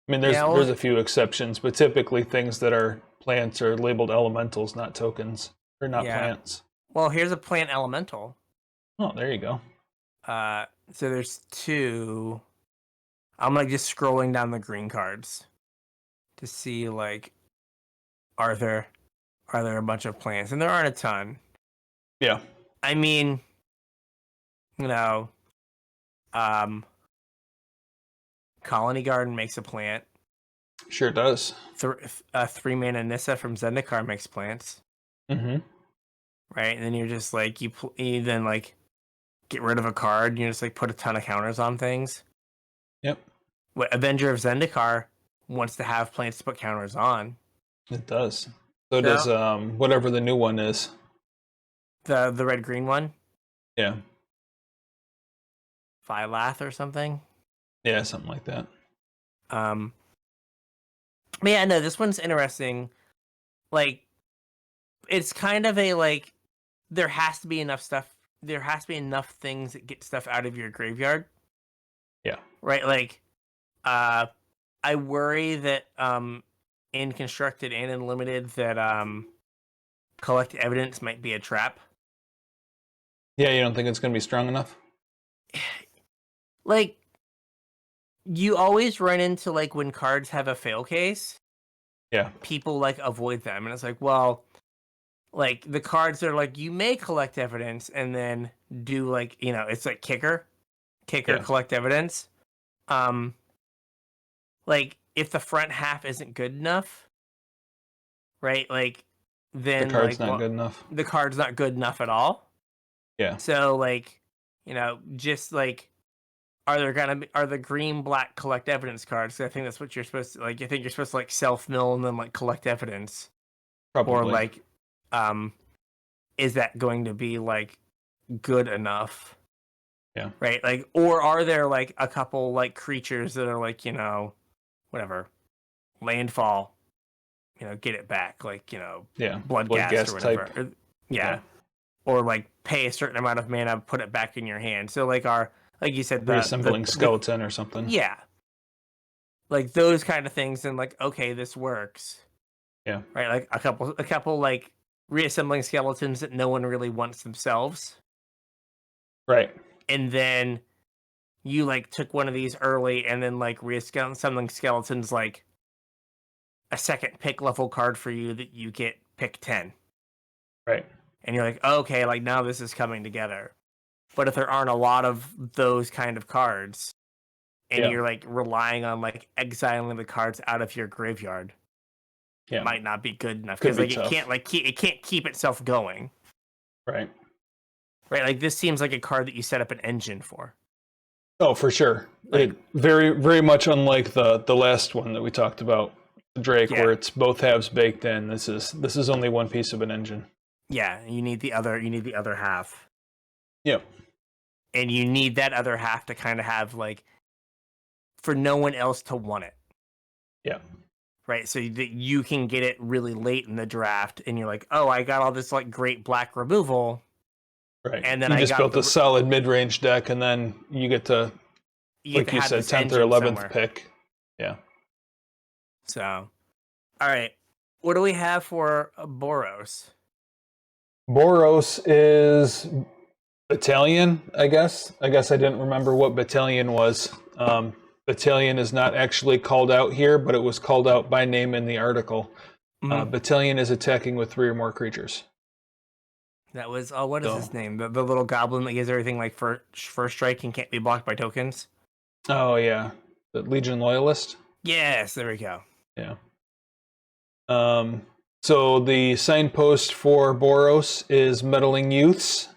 I mean there's a few exceptions, but typically things that are plants are labeled elementals, not tokens. Or not plants. Well, here's a plant elemental. Oh, there you go. So there's 2. I'm like just scrolling down the green cards to see like are there a bunch of plants, and there aren't a ton. Yeah. I mean, Colony Garden makes a plant. Sure does. 3 mana Nissa from Zendikar makes plants. Mm-hmm. Right, and then you're just like you then like get rid of a card, you just like put a ton of counters on things. Yep. What Avenger of Zendikar wants to have plants to put counters on. It does. So does whatever the new one is. The red green one. Yeah. Phylath or something. Yeah, something like that. But yeah, no, this one's interesting. Like, it's kind of a like, there has to be enough stuff. There has to be enough things that get stuff out of your graveyard. Yeah. Right. Like, I worry that in Constructed and in Limited that collect evidence might be a trap. Yeah, you don't think it's going to be strong enough? Like, you always run into like when cards have a fail case. Yeah. People like avoid them, and it's like, well, like the cards are like you may collect evidence and then do like it's like kicker, Yeah. collect evidence. Like if the front half isn't good enough, right? Like then The card's like, not good enough. The card's not good enough at all. Yeah. So like just like are the green black collect evidence cards? I think that's what you're supposed to like. I think you're supposed to like self mill and then like collect evidence. Probably. Or like, is that going to be like good enough? Yeah. Right. Like, or are there like a couple like creatures that are like whatever, landfall, get it back, like yeah, blood gas or whatever. type. Or, yeah. Or like pay a certain amount of mana, put it back in your hand. So like like you said, reassembling skeleton or something. Yeah. Like those kind of things, and like, okay, this works. Yeah. Right. Like a couple like reassembling skeletons that no one really wants themselves. Right. And then you like took one of these early and then like reassembling skeletons like a second pick level card for you that you get pick 10. Right. And you're like, okay, like now this is coming together. But if there aren't a lot of those kind of cards, and you're like relying on like exiling the cards out of your graveyard, it might not be good enough because like it can't keep itself going. Right. Right. Like this seems like a card that you set up an engine for. Oh, for sure. Like, it very, very much unlike the last one that we talked about, the Drake, where it's both halves baked in. This is only one piece of an engine. Yeah, you need the other half. Yeah. And you need that other half to kind of have like for no one else to want it. Yeah. Right, so that you can get it really late in the draft, and you're like, oh, I got all this like great black removal. Right. And then you just built a solid mid-range deck, and then you get to, like you said, 10th or 11th pick. Yeah. So, all right. What do we have for Boros? Boros is Battalion, I guess. I didn't remember what Battalion was. Battalion is not actually called out here, but it was called out by name in the article. Mm-hmm. Battalion is attacking with 3 or more creatures. That was what is his name? The little goblin that gives everything like first strike and can't be blocked by tokens. Oh yeah, the Legion Loyalist. Yes, there we go. Yeah. So the signpost for Boros is Meddling Youths.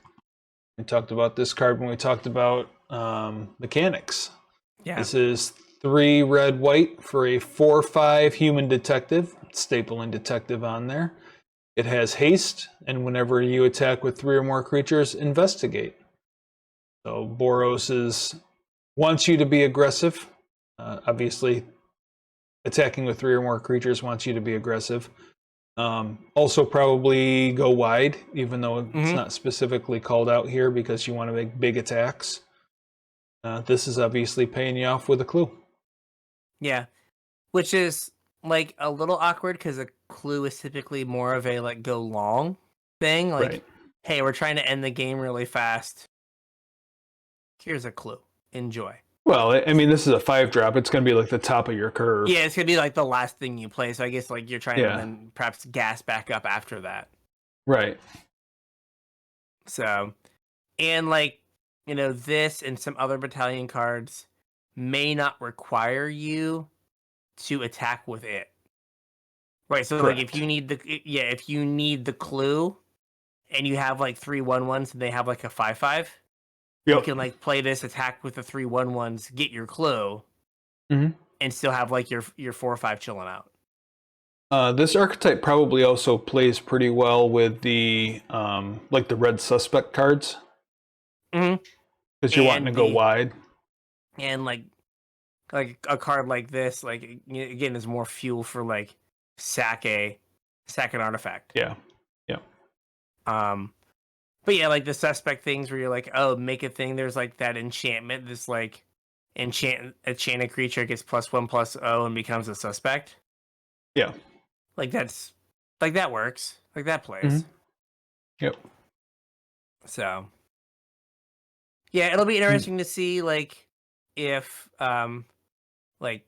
We talked about this card when we talked about mechanics. Yeah. This is 3 red white for a 4/5 human detective. Stapling detective on there. It has haste, and whenever you attack with 3 or more creatures, investigate. So Boros wants you to be aggressive. Obviously, attacking with 3 or more creatures wants you to be aggressive. Also probably go wide, even though it's not specifically called out here because you want to make big attacks. This is obviously paying you off with a clue. Yeah, which is like a little awkward because a clue is typically more of a like go long thing. Like, hey, we're trying to end the game really fast. Here's a clue. Enjoy. Well, I mean, this is a 5-drop. It's going to be like the top of your curve. Yeah, it's going to be like the last thing you play. So I guess like you're trying to then perhaps gas back up after that. Right. So, and like, this and some other Battalion cards may not require you to attack with it. Right. So like if you need the clue and you have like 3/1/1s and they have like a 5/5. you can like play this attack with the 3/1/1s, get your clue, Mhm. and still have like your 4 or 5 chilling out. This archetype probably also plays pretty well with the like the red suspect cards. Mm-hmm. Because you're wanting to go wide. And like a card like this, like again, is more fuel for like sack an artifact. Yeah. But yeah, like the suspect things where you're like, oh, make a thing. There's like that enchantment. This like enchanted creature gets +1/+0 and becomes a suspect. Yeah. Like that's like that works. Like that plays. Yep. So yeah, it'll be interesting to see like if like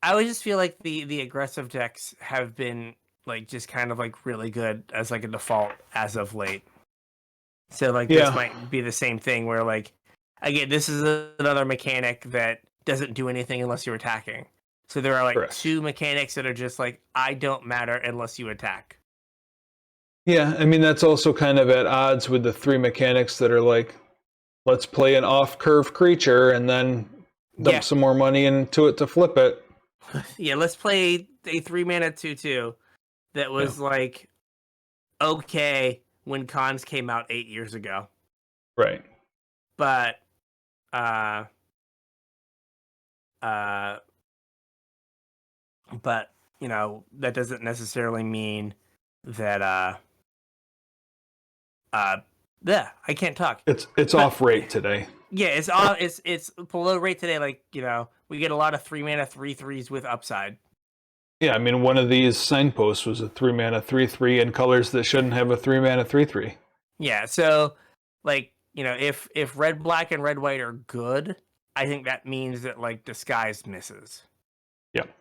I always just feel like the aggressive decks have been like just kind of like really good as like a default as of late. So like this might be the same thing where like again, this is another mechanic that doesn't do anything unless you're attacking. So there are like 2 mechanics that are just like I don't matter unless you attack. Yeah, I mean that's also kind of at odds with the 3 mechanics that are like, let's play an off-curve creature and then dump some more money into it to flip it. Yeah, let's play a 3-mana 2/2 that was like okay when cons came out 8 years ago. Right. But but you know, that doesn't necessarily mean that yeah, I can't talk. It's off rate today. Yeah, it's off it's below rate today, like, you know, we get a lot of 3-mana 3/3s with upside. Yeah, I mean one of these signposts was a 3-mana 3/3 in colors that shouldn't have a 3-mana 3/3. Yeah, so like, you know, if red, black, and red, white are good, I think that means that like Disguise misses. Yep.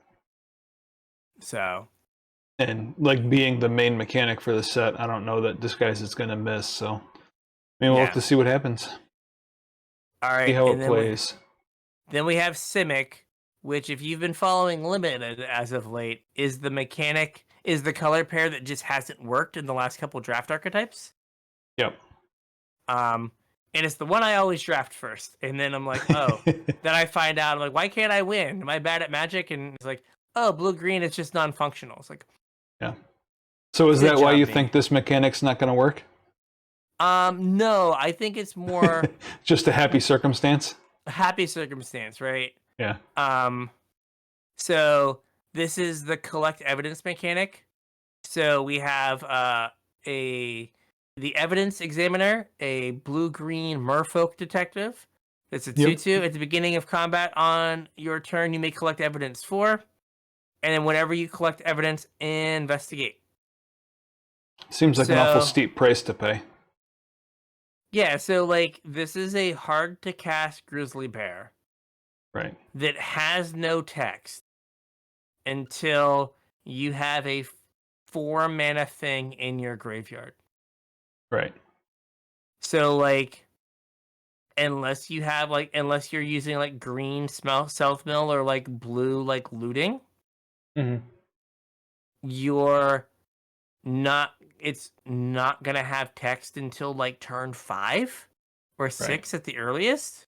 So. And like being the main mechanic for the set, I don't know that Disguise is going to miss. So maybe we'll have to see what happens. All right. See how it plays. Then we have Simic, which if you've been following Limited as of late, is the color pair that just hasn't worked in the last couple draft archetypes. Yep. And it's the one I always draft first. And then I'm like, oh, then I find out, I'm like, why can't I win? Am I bad at Magic? And it's like, oh, blue-green, it's just non-functional. It's like, yeah. So is that why you think this mechanic's not going to work? No, I think it's more just a happy circumstance. A happy circumstance, right? Yeah. So this is the collect evidence mechanic. So we have the evidence examiner, a blue-green merfolk detective. It's a 2/2. At the beginning of combat on your turn, you may collect evidence 4. And then whenever you collect evidence, investigate. Seems like an awful steep price to pay. Yeah, so like this is a hard to cast grizzly bear. Right. That has no text until you have a 4-mana thing in your graveyard. Right. So like unless you're using like green self mill or like blue like looting, it's not gonna have text until like turn 5 or 6 at the earliest.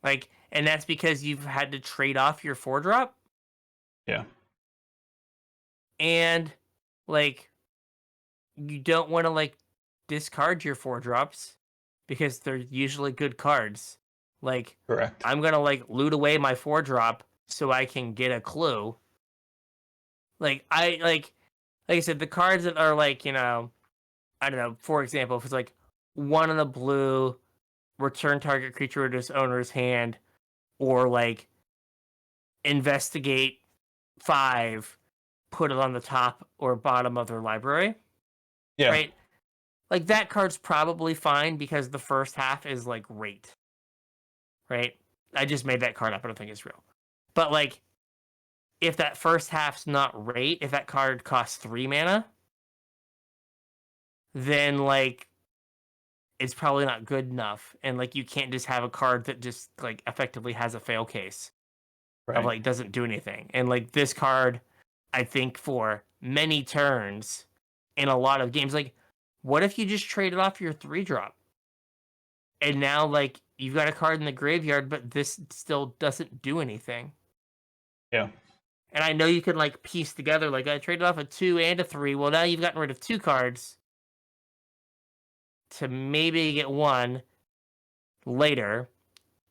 Like, and that's because you've had to trade off your 4-drop. Yeah. And like you don't want to like discard your 4-drops because they're usually good cards. Like, correct. I'm gonna like loot away my 4-drop so I can get a clue. Like like I said, the cards that are like, you know, I don't know, for example, if it's like 1 in a blue, return target creature to its owner's hand, or like investigate 5, put it on the top or bottom of their library. Yeah. Right? Like that card's probably fine because the first half is like rate. Right? I just made that card up. I don't think it's real. But like, if that first half's not rate, if that card costs 3 mana, then like it's probably not good enough. And like you can't just have a card that just like effectively has a fail case. Of like doesn't do anything. And like this card, I think for many turns in a lot of games, like what if you just traded off your 3-drop And now, like, you've got a card in the graveyard, but this still doesn't do anything. Yeah. And I know you can, like, piece together, like, I traded off a 2 and a 3. Well, now you've gotten rid of 2 cards to maybe get 1 later.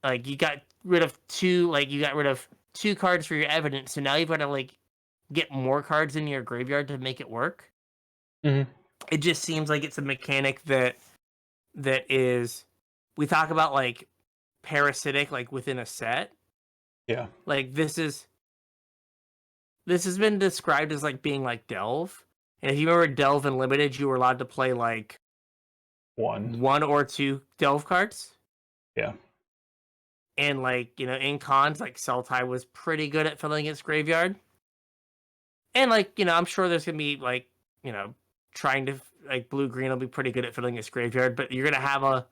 Like, you got rid of 2, like, you got rid of 2 cards for your evidence, so now you've got to, like, get more cards in your graveyard to make it work. Mm-hmm. It just seems like it's a mechanic that is, we talk about, like, parasitic, like, within a set. Yeah. Like, this has been described as, like, being like Delve. And if you remember Delve Unlimited, you were allowed to play, like, 1 or 2 Delve cards. Yeah. And, like, you know, in cons, like, Sultai was pretty good at filling its graveyard. And, like, you know, I'm sure there's going to be, like, you know, trying to, like, blue-green will be pretty good at filling its graveyard. But you're going to have a,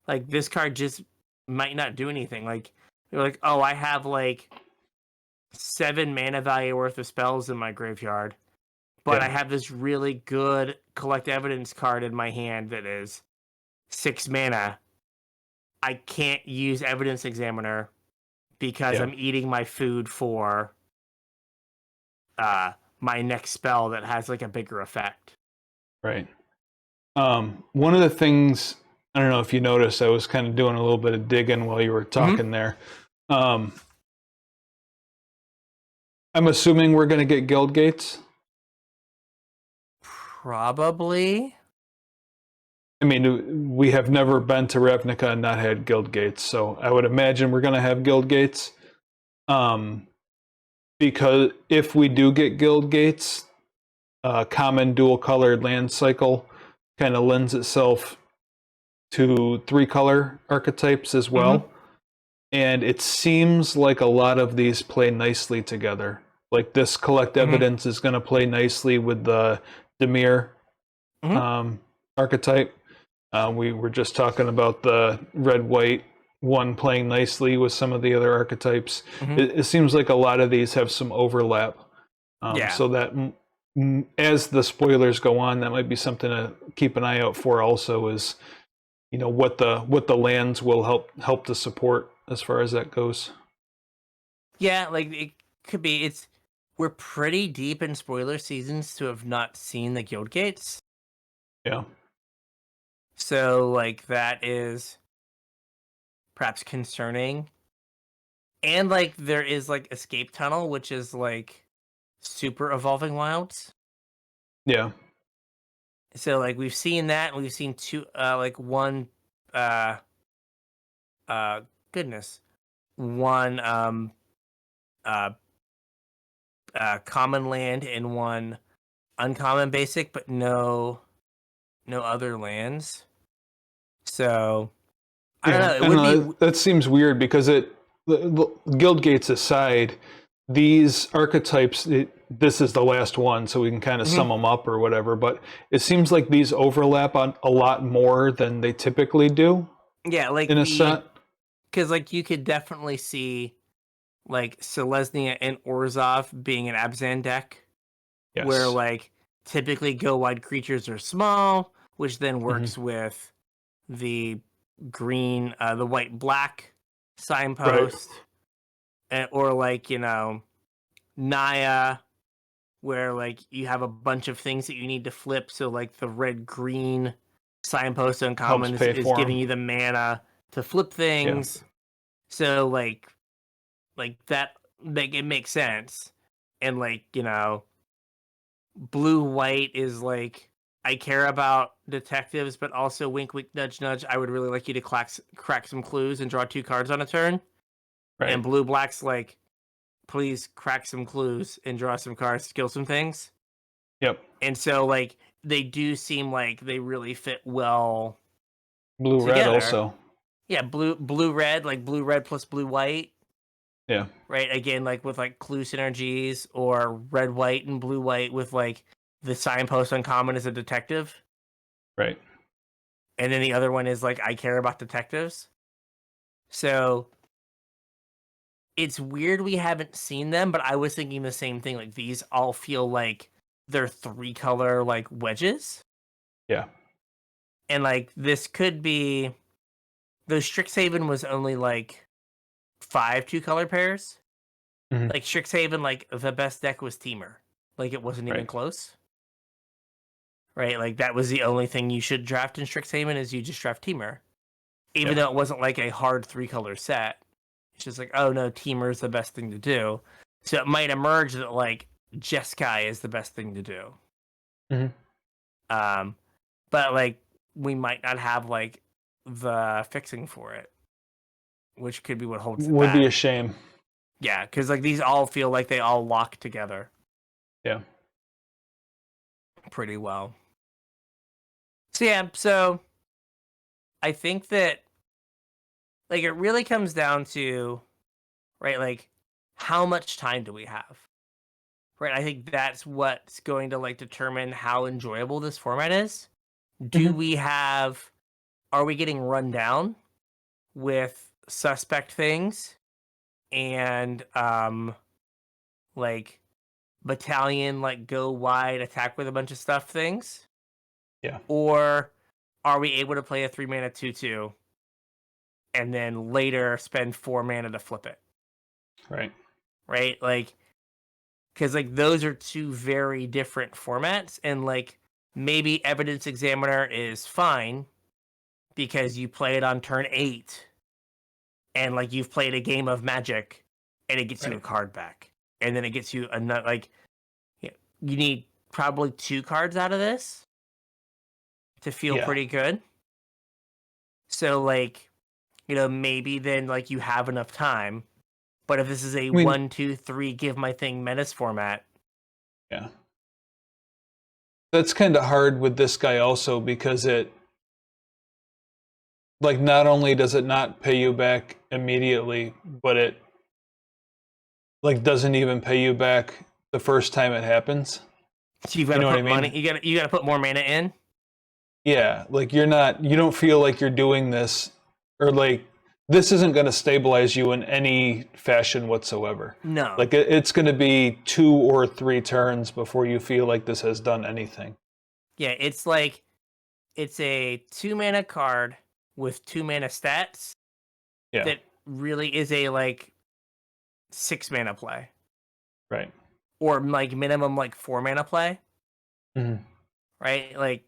like, this card just might not do anything. Like, you're like, oh, I have, like, 7 mana value worth of spells in my graveyard. But Yeah. I have this really good collect evidence card in my hand that is 6 mana. I can't use Evidence Examiner because Yeah. I'm eating my food for my next spell that has, like, a bigger effect. Right. One of the things, I don't know if you noticed, I was kind of doing a little bit of digging while you were talking there. I'm assuming we're going to get guild gates. Probably. I mean, we have never been to Ravnica and not had guild gates, so I would imagine we're going to have guild gates. Because if we do get guild gates, common dual colored land cycle kind of lends itself to 3-color archetypes as well. And it seems like a lot of these play nicely together. Like this collect evidence is going to play nicely with the Dimir archetype. We were just talking about the red-white one playing nicely with some of the other archetypes. It seems like a lot of these have some overlap. So that as the spoilers go on, that might be something to keep an eye out for also, is, you know, what the lands will help to support as far as that goes. Yeah, like, it could be. We're pretty deep in spoiler seasons to have not seen the guild gates. Yeah. So, like, that is perhaps concerning. And, like, there is, like, Escape Tunnel, which is, like, super Evolving Wilds. Yeah. So, like, we've seen that, and we've seen 2, like, 1, goodness, 1, common land and 1 uncommon basic, but no other lands. So, I don't know. It would be. That seems weird because the guild gates aside, these archetypes, this is the last one, so we can kind of sum them up or whatever. But it seems like these overlap on a lot more than they typically do. Yeah, like, in a set, because, like, you could definitely see, like, Selesnya and Orzhov being an Abzan deck, where, like, typically go wide creatures are small, which then works with the green, the white black signpost, or, like, you know, Naya, where, like, you have a bunch of things that you need to flip, so, like, the red green signpost uncommon is giving you the mana to flip things. So, like that, like, it makes sense. And, like, you know, blue white is like, I care about detectives, but also wink wink nudge nudge, I would really like you to crack some clues and draw 2 cards on a turn. And blue black's like, please crack some clues and draw some cards to kill some things. And so, like, they do seem like they really fit well. Blue together. Red also. Yeah, blue red, like blue red plus blue white. Yeah. Right, again, like, with, like, clue synergies, or red white and blue white with, like, the signpost uncommon as a detective. Right. And then the other one is, like, I care about detectives. So it's weird we haven't seen them, but I was thinking the same thing. Like, these all feel like they're 3-color, like, wedges. Yeah. And, like, this could be, though Strixhaven was only like 5 2-color pairs. Mhm. Like Strixhaven, like the best deck was Teamer. Like it wasn't even Right. close. Right? Like that was the only thing you should draft in Strixhaven is you just draft Teamer. Even Yeah. though it wasn't like a hard 3-color set. It's just like, oh no, Teamer is the best thing to do. So it might emerge that like Jeskai is the best thing to do. Mhm. But like we might not have like the fixing for it, which could be what holds it Would be a back. shame. Yeah, because like these all feel like they all lock together Yeah. pretty well. So yeah, so I think that like it really comes down to right, like how much time do we have? Right, I think that's what's going to like determine how enjoyable this format is. Do Mhm. we have? Are we getting run down with suspect things and like battalion like go wide attack with a bunch of stuff things? Yeah. Or are we able to play a 3-mana 2/2 and then later spend 4 mana to flip it? Right. Right? Like cuz like those are two very different formats and like maybe Evidence Examiner is fine because you play it on turn 8 and like you've played a game of Magic and it gets you a Right. card back. And then it gets you another like you need probably 2 cards out of this to feel Yeah. pretty good. So like, maybe then like you have enough time. But if this is a I mean, 1, 2, 3 give my thing menace format, yeah. That's kind of hard with this guy also because it like not only does it not pay you back immediately, but it like doesn't even pay you back the first time it happens. so you've got You to know what I put money. mean? You got to put more mana in. Yeah, like you don't feel like you're doing this or like this isn't going to stabilize you in any fashion whatsoever. No. Like it's going to be 2 or 3 turns before you feel like this has done anything. Yeah, it's like it's a 2 mana card with 2 mana stats Yeah, that really is a like 6 mana play right. or like minimum like 4 mana play, Hmm. right? Like,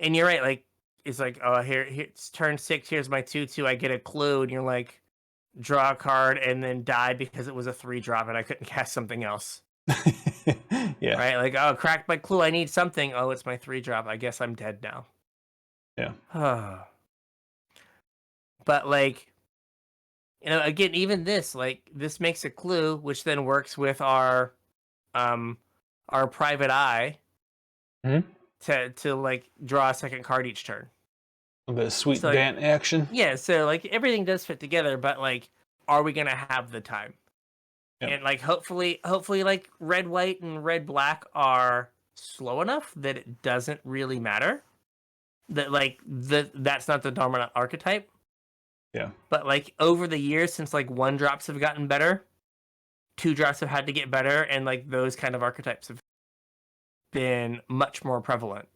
and you're right. Like, it's like, oh, here it's turn 6. Here's my 2/2. I get a clue, and you're like, draw a card and then die because it was a 3-drop and I couldn't cast something else. Yeah, Right? Like, oh, cracked my clue. I need something. Oh, it's my 3-drop. I guess I'm dead now. yeah, But like, again, even this, like, this makes a clue, which then works with um our private eye hmm. to like draw a second card each turn. The sweet So like, Bant action. yeah, so like everything does fit together, but like, are we gonna have the time? Yeah, And like hopefully like red white and red black are slow enough that it doesn't really matter. That like that's not the dominant archetype. yeah, But like over the years since like 1-drops have gotten better, 2-drops have had to get better, and like those kind of archetypes have been much more prevalent.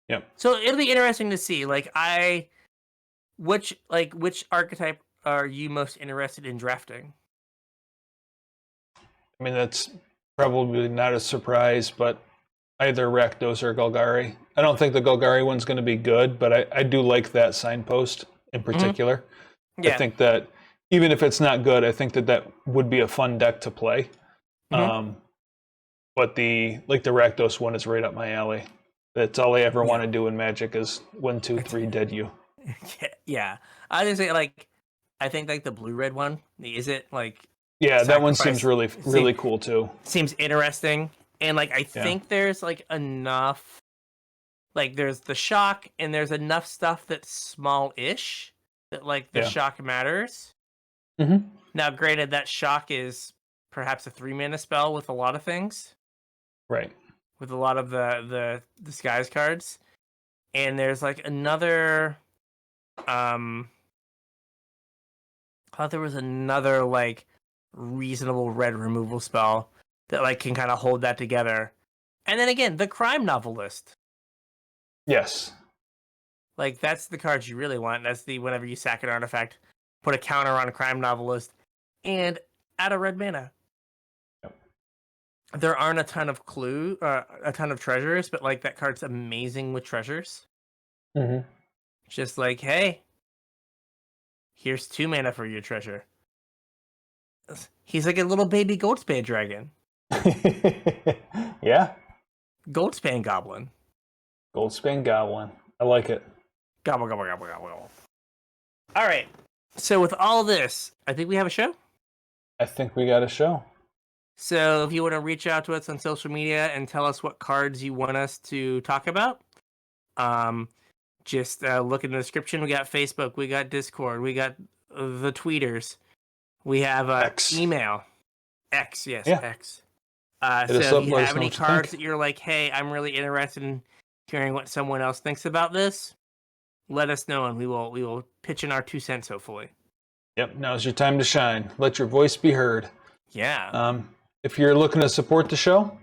yeah. So it'll be interesting to see. Like which archetype are you most interested in drafting? I mean, that's probably not a surprise, but either Rakdos or Golgari. I don't think the Golgari one's going to be good, but I do like that signpost in particular. I Yeah. think that even if it's not good, I think that that would be a fun deck to play. Mm-hmm. But the Rakdos one is right up my alley. That's all I ever Yeah. want to do in Magic is 1, 2, 3 dead you. Yeah. I just say like I think like the blue red one is it like Yeah, that one seems sacrifice really cool too. seems interesting, and like I Yeah. think there's like enough, like there's the shock and there's enough stuff that's small-ish that like the Yeah. shock matters. Mm-hmm. Now, granted, that shock is perhaps a 3-mana spell with a lot of things, Right. with a lot of the disguise cards, and there's like another I thought there was another like reasonable red removal spell that like can kind of hold that together. And then again, the crime novelist. Yes. Like, that's the cards you really want. That's the whenever you sack an artifact, put a counter on a crime novelist, and add a red mana. Yep. There aren't a ton of a ton of treasures, but like that card's amazing with treasures. Mm-hmm. Just like, hey, here's 2 mana for your treasure. He's like a little baby Goldspan dragon. Yeah. Goldspan goblin. Goldspan Goblin. I like it. Gobble, gobble, gobble, gobble, gobble. All right. So with all this, I think we have a show. I think we got a show. So if you want to reach out to us on social media and tell us what cards you want us to talk about, just look in the description. We got Facebook, we got Discord, we got the tweeters, we have X. email. X, yes, Yeah. X. Hit us So up, if you let us have know any what you cards think. that you're like, hey, I'm really interested in hearing what someone else thinks about this, let us know, and we will pitch in our 2 cents, hopefully. Yep, now's your time to shine. Let your voice be heard. Yeah. If you're looking to support the show,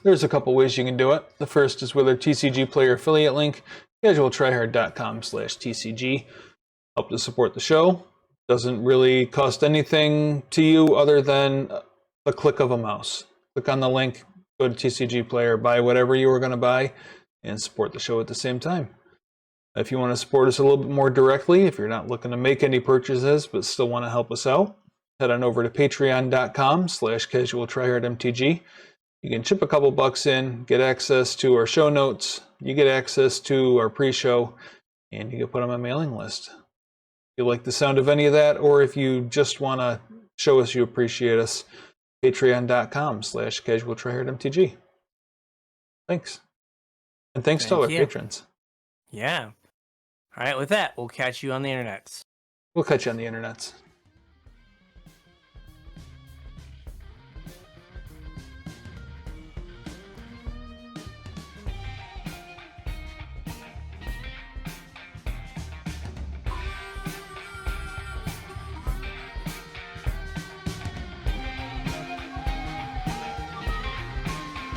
there's a couple ways you can do it. The first is with our TCG player affiliate link, CasualTryHard.com/TCG. Help to support the show. Doesn't really cost anything to you other than the click of a mouse. Click on the link, go to TCG player, buy whatever you were going to buy, and support the show at the same time. If you want to support us a little bit more directly, if you're not looking to make any purchases but still want to help us out, head on over to patreon.com/CasualTryHardMTG. You can chip a couple bucks in, get access to our show notes, you get access to our pre-show, and you can put on my mailing list. If you like the sound of any of that, or if you just want to show us you appreciate us, patreon.com/CasualTryHardMTG. Thanks. And thanks to all our patrons. Yeah. All right, with that, we'll catch you on the internets. We'll catch you on the internets.